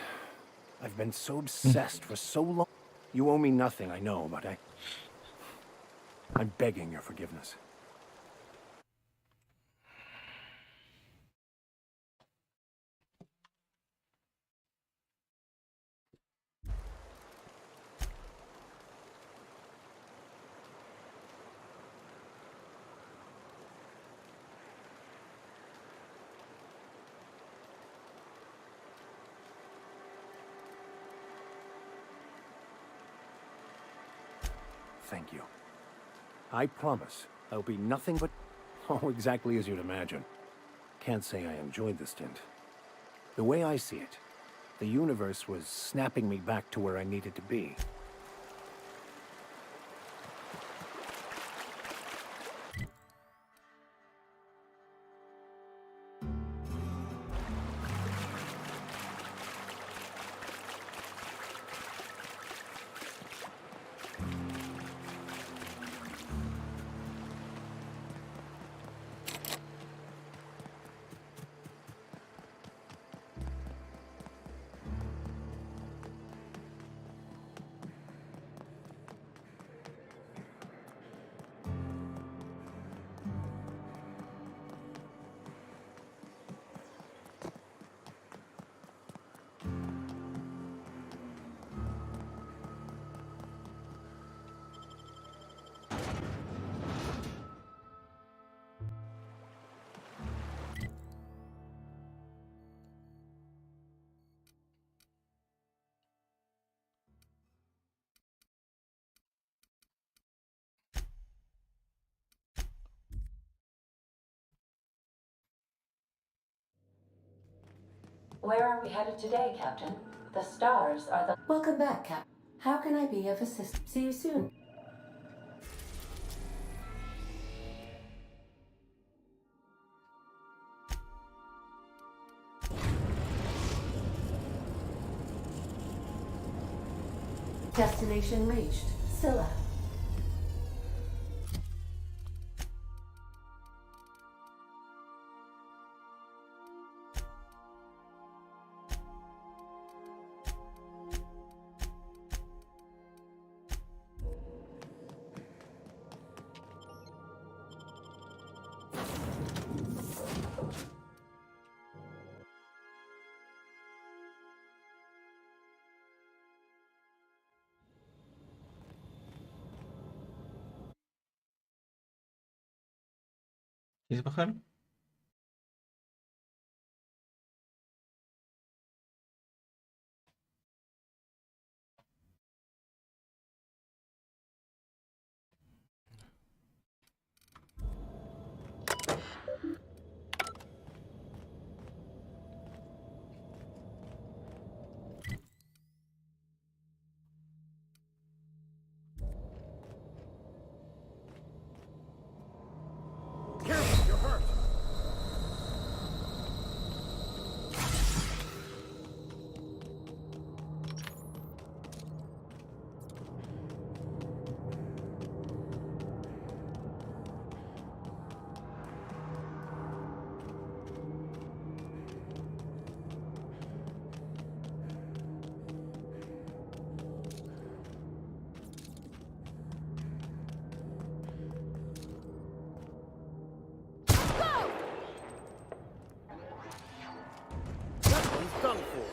Speaker 21: I've been so obsessed for so long. You owe me nothing, I know, but I'm begging your forgiveness. Thank you. I promise I'll be nothing but... Oh, exactly as you'd imagine. Can't say I enjoyed the stint. The way I see it, the universe was snapping me back to where I needed to be.
Speaker 15: Where are we headed today, Captain? The stars are the... Welcome back, Captain. How can I be of assistance? See you soon. Destination reached. Scylla.
Speaker 1: ¿Quieres bajar?
Speaker 10: Careful, you're hurt. for?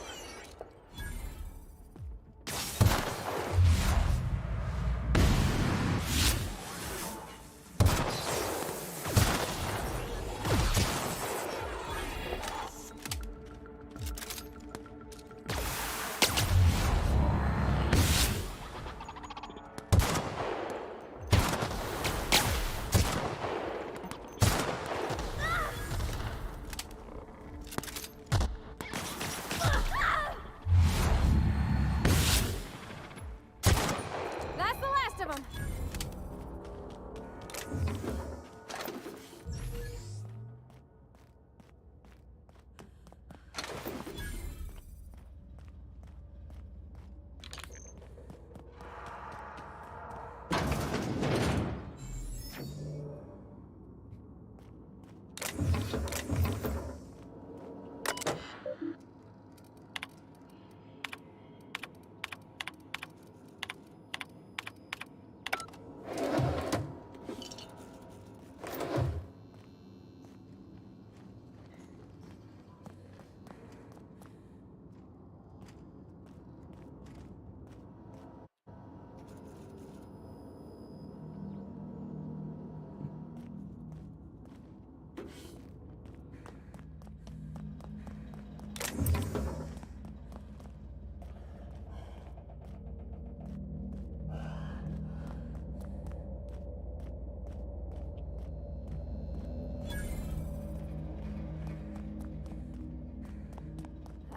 Speaker 16: That's the last of them.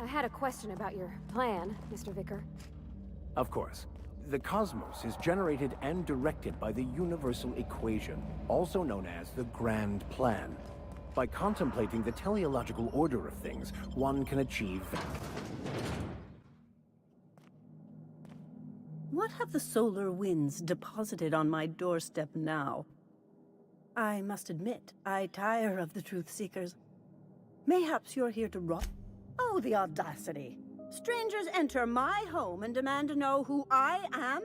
Speaker 16: I had a question about your plan, Mr. Vicar.
Speaker 19: Of course. The cosmos is generated and directed by the universal equation, also known as the Grand Plan. By contemplating the teleological order of things, one can achieve...
Speaker 7: What have the solar winds deposited on my doorstep now? I must admit, I tire of the truth seekers. Mayhaps you're here to rob... Oh, the audacity! Strangers enter my home and demand to know who I am?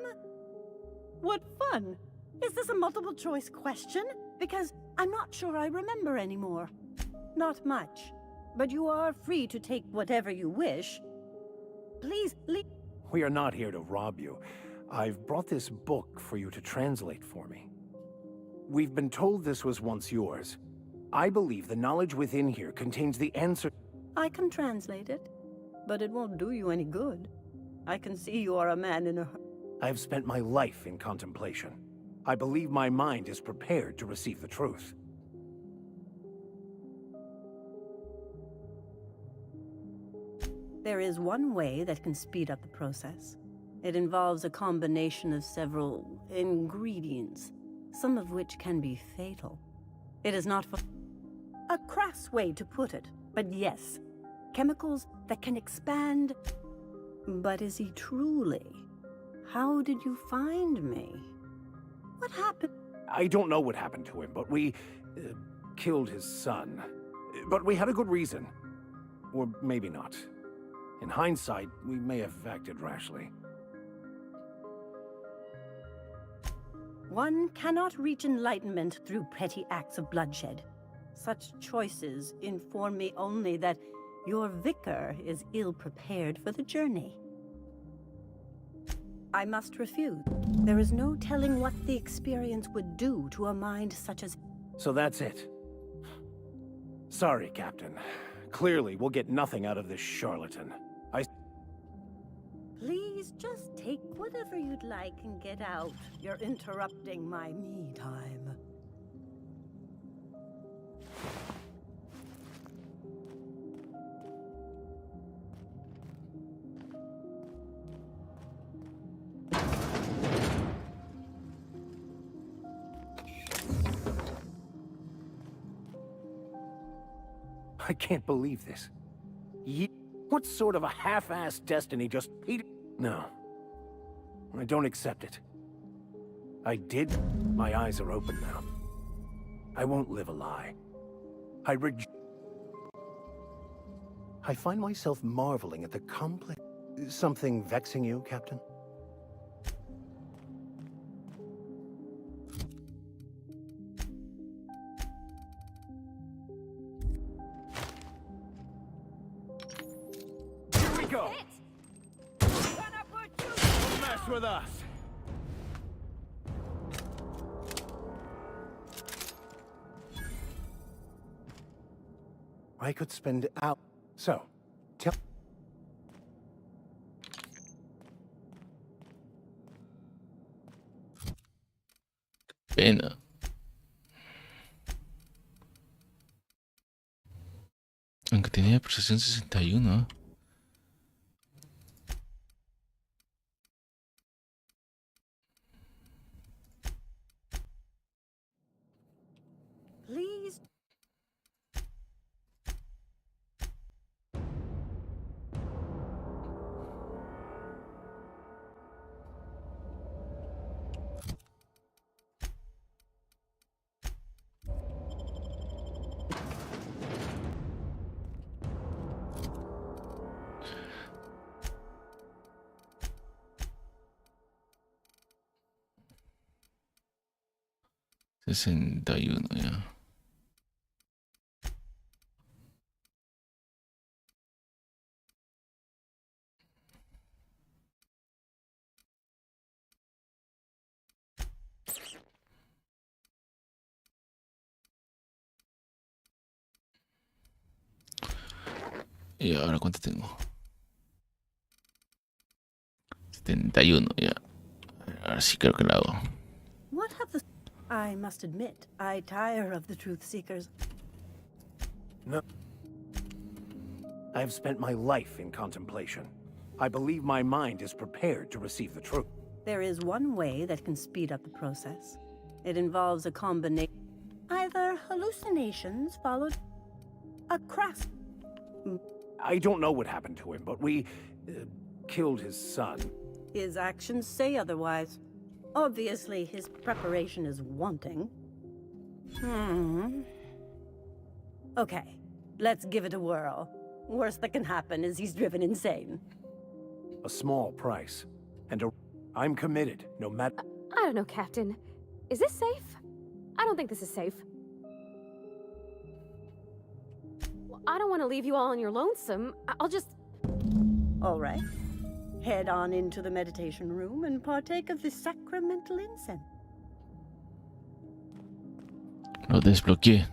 Speaker 7: What fun! Is this a multiple choice question? Because I'm not sure I remember anymore. Not much. But you are free to take whatever you wish. Please, leave...
Speaker 19: We are not here to rob you. I've brought this book for you to translate for me. We've been told this was once yours. I believe the knowledge within here contains the answer...
Speaker 7: I can translate it, but it won't do you any good. I can see you are a man in a...
Speaker 19: I've spent my life in contemplation. I believe my mind is prepared to receive the truth.
Speaker 7: There is one way that can speed up the process. It involves a combination of several ingredients, some of which can be fatal. It is not for... A crass way to put it, but yes. Chemicals that can expand... But is he truly? How did you find me? What happened?
Speaker 19: I don't know what happened to him, but we... killed his son. But we had a good reason. Or maybe not. In hindsight, we may have acted rashly.
Speaker 7: One cannot reach enlightenment through petty acts of bloodshed. Such choices inform me only that your vicar is ill-prepared for the journey. I must refuse. There is no telling what the experience would do to a mind such as...
Speaker 19: So that's it. Sorry, Captain. Clearly, we'll get nothing out of this charlatan.
Speaker 7: Please just take whatever you'd like and get out. You're interrupting my me time.
Speaker 19: I can't believe this. What sort of a half-assed destiny just... No. I don't accept it. I did. My eyes are open now. I won't live a lie. I find myself marveling at the complex... Something vexing you, Captain?
Speaker 21: go. Don't mess with us. I could spend out. So, tell.
Speaker 1: Pena. Aunque tenía percepción 61.
Speaker 7: Please.
Speaker 1: Ya. Y ahora cuánto tengo. 71 ya. Ahora sí creo que la hago.
Speaker 7: What have the... I must admit, I tire of the truth seekers.
Speaker 21: No. I have spent my life in contemplation. I believe my mind is prepared to receive the truth.
Speaker 7: There is one way that can speed up the process. It involves a combination. Either hallucinations followed a crass.
Speaker 21: I don't know what happened to him, but we killed his son.
Speaker 7: His actions say otherwise. Obviously, his preparation is wanting. Okay, let's give it a whirl. Worst that can happen is he's driven insane.
Speaker 21: A small price. And I'm committed, no matter...
Speaker 16: I don't know, Captain. Is this safe? I don't think this is safe. Well, I don't want to leave you all on your lonesome. I'll just...
Speaker 7: All right. Head on into the meditation room and partake of the sacramental incense.
Speaker 1: Lo desbloqueé.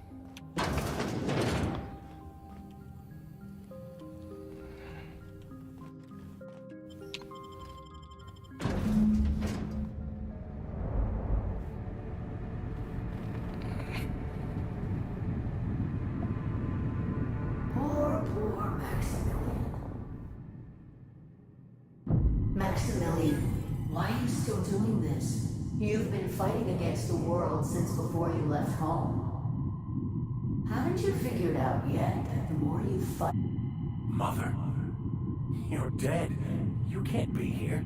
Speaker 15: Poor Maximilian, why are you still doing this? You've been fighting against the world since before you left home. Haven't you figured out yet that the more you fight...
Speaker 21: Mother, you're dead. You can't be here.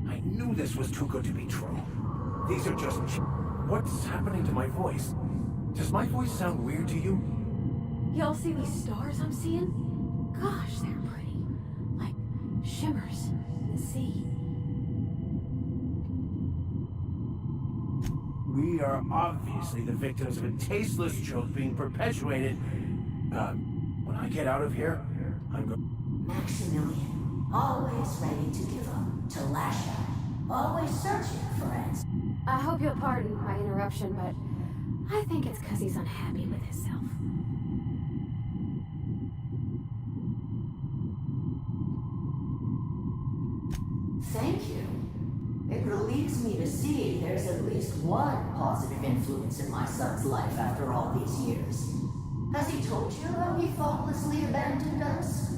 Speaker 21: I knew this was too good to be true. These are just... What's happening to my voice? Does my voice sound weird to you?
Speaker 16: Y'all see these stars I'm seeing? Gosh, they're pretty. Like shimmers in the sea.
Speaker 21: We are obviously the victims of a tasteless joke being perpetuated. When I get out of here, I'm going...
Speaker 15: Maximilian, always ready to give up, to lash out, always searching for answers.
Speaker 16: I hope you'll pardon my interruption, but I think it's because he's unhappy with himself.
Speaker 15: Thank you. It relieves me to see there's at least one positive influence in my son's life after all these years. Has he told you how he thoughtlessly abandoned us?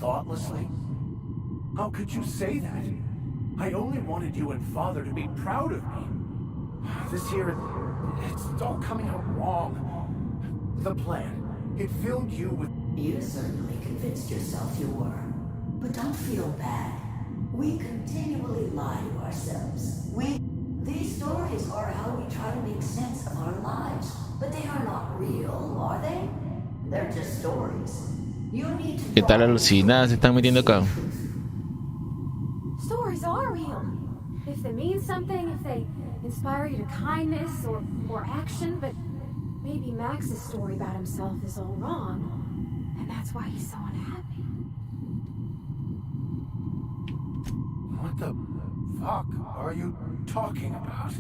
Speaker 21: Thoughtlessly? How could you say that? I only wanted you and Father to be proud of me. This here, it's all coming out wrong. The plan, it filled you with...
Speaker 15: You certainly convinced yourself you were. But don't feel bad. We continually lie to ourselves. These stories are how we try to make sense of our lives. But they are not real, are they? They're just stories. You need to...
Speaker 1: ¿Qué tal alucinadas se están metiendo acá?
Speaker 16: Stories are real. If they mean something, if they inspire you to kindness or action, but maybe Max's story about himself is all wrong, and that's why he's so unhappy.
Speaker 21: What the fuck are you talking about?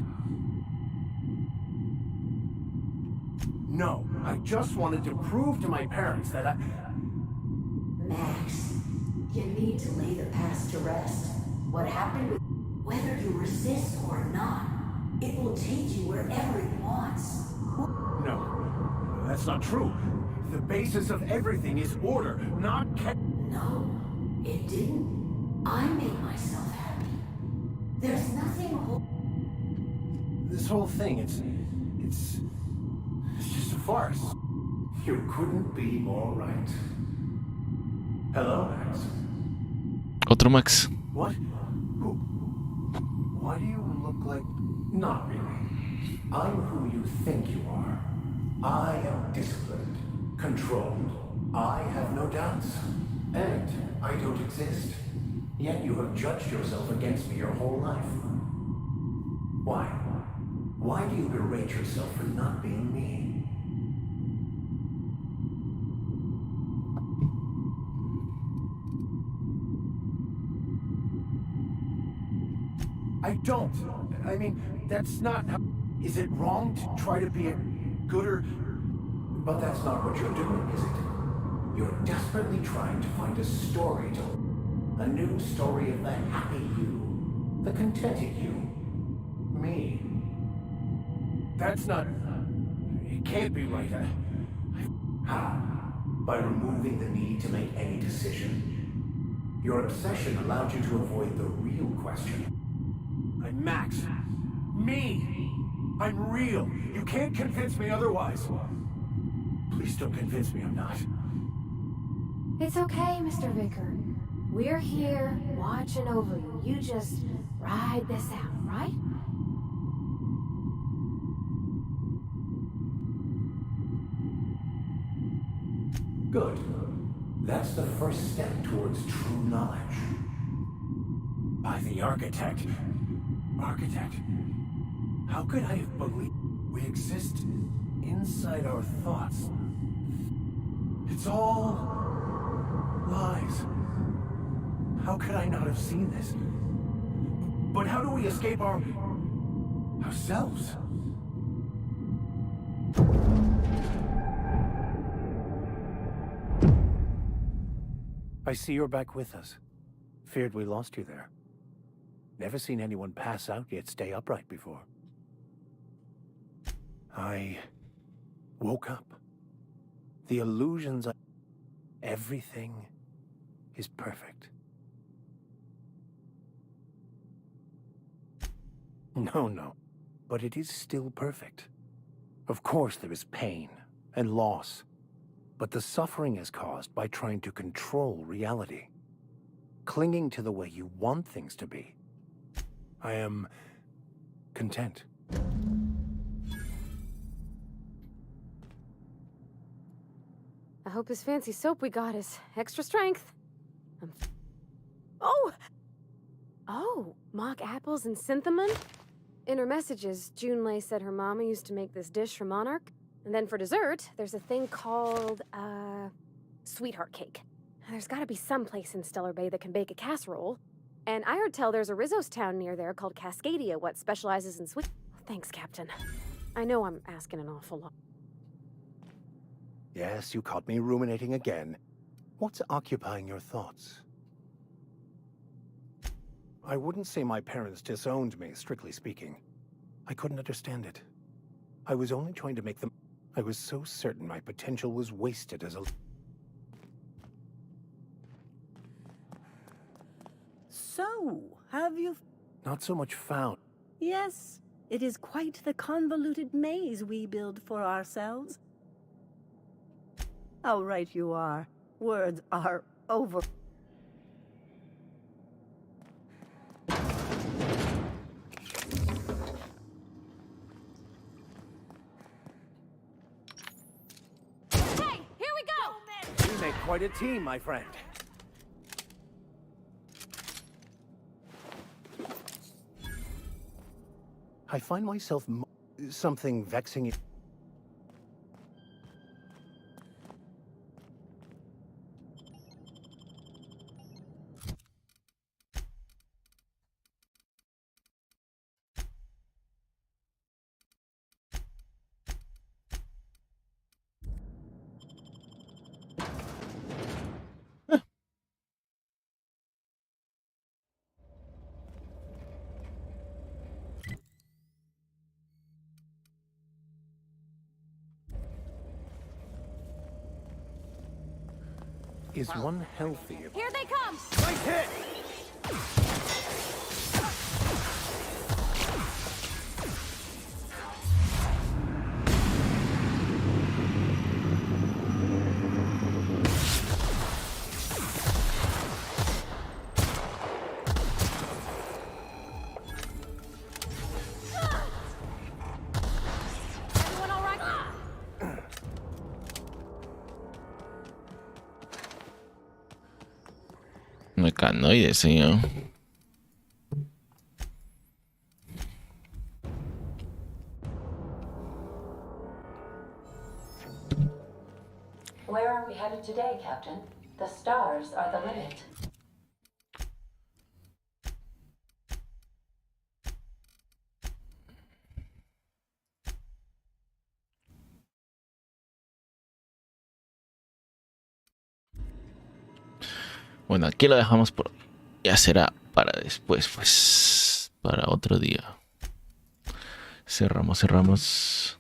Speaker 21: No, I just wanted to prove to my parents that I...
Speaker 15: Max, you need to lay the past to rest. What happened with... Whether you resist or not, it will take you wherever it wants.
Speaker 21: No, that's not true. The basis of everything is order, not
Speaker 15: No, it didn't. I made myself happy. There's nothing
Speaker 21: This whole thing, it's just a farce. You couldn't be more right. Hello, Max.
Speaker 1: Otro Max.
Speaker 21: What? Who? Why do you look like... Not really. I'm who you think you are. I am disciplined, controlled. I have no doubts. And I don't exist. Yet you have judged yourself against me your whole life. Why? Why do you berate yourself for not being me? I don't. I mean, that's not how... Is it wrong to try to be a gooder? But that's not what you're doing, is it? You're desperately trying to find a story to... A new story of the happy you. The contented you. Me. That's not... It can't be right. How? By removing the need to make any decision? Your obsession allowed you to avoid the real question. I'm Max. Me! I'm real. You can't convince me otherwise. Please don't convince me I'm not.
Speaker 16: It's okay, Mr. Vicker. We're here, watching over you. You just ride this out, right?
Speaker 21: Good. That's the first step towards true knowledge. By the architect. Architect. How could I have believed we exist inside our thoughts? It's all lies. How could I not have seen this? But how do we escape ourselves? I see you're back with us. Feared we lost you there. Never seen anyone pass out yet stay upright before. I woke up. The illusions everything is perfect. No. But it is still perfect. Of course there is pain and loss. But the suffering is caused by trying to control reality. Clinging to the way you want things to be. I am content.
Speaker 16: I hope his fancy soap we got is extra strength. Oh, mock apples and cinnamon? In her messages, Junlei said her mama used to make this dish for Monarch. And then for dessert, there's a thing called, sweetheart cake. There's gotta be some place in Stellar Bay that can bake a casserole. And I heard tell there's a Rizzo's town near there called Cascadia, what specializes in sweet... Thanks, Captain. I know I'm asking an awful lot.
Speaker 21: Yes, you caught me ruminating again. What's occupying your thoughts? I wouldn't say my parents disowned me, strictly speaking. I couldn't understand it. I was only trying to make them... I was so certain my potential was wasted as a...
Speaker 7: So, have you...
Speaker 21: Not so much found.
Speaker 7: Yes, it is quite the convoluted maze we build for ourselves. How right you are. Words are over...
Speaker 21: We make quite a team, my friend. I find myself something vexing.
Speaker 19: is one healthier.
Speaker 16: Here they come!
Speaker 14: Nice hit!
Speaker 16: Everyone all right?
Speaker 1: Mecanoide, señor.
Speaker 15: Where are we headed today, Captain? The stars are the limit.
Speaker 1: Bueno, aquí lo dejamos por hoy. Ya será para después, pues. Para otro día. Cerramos.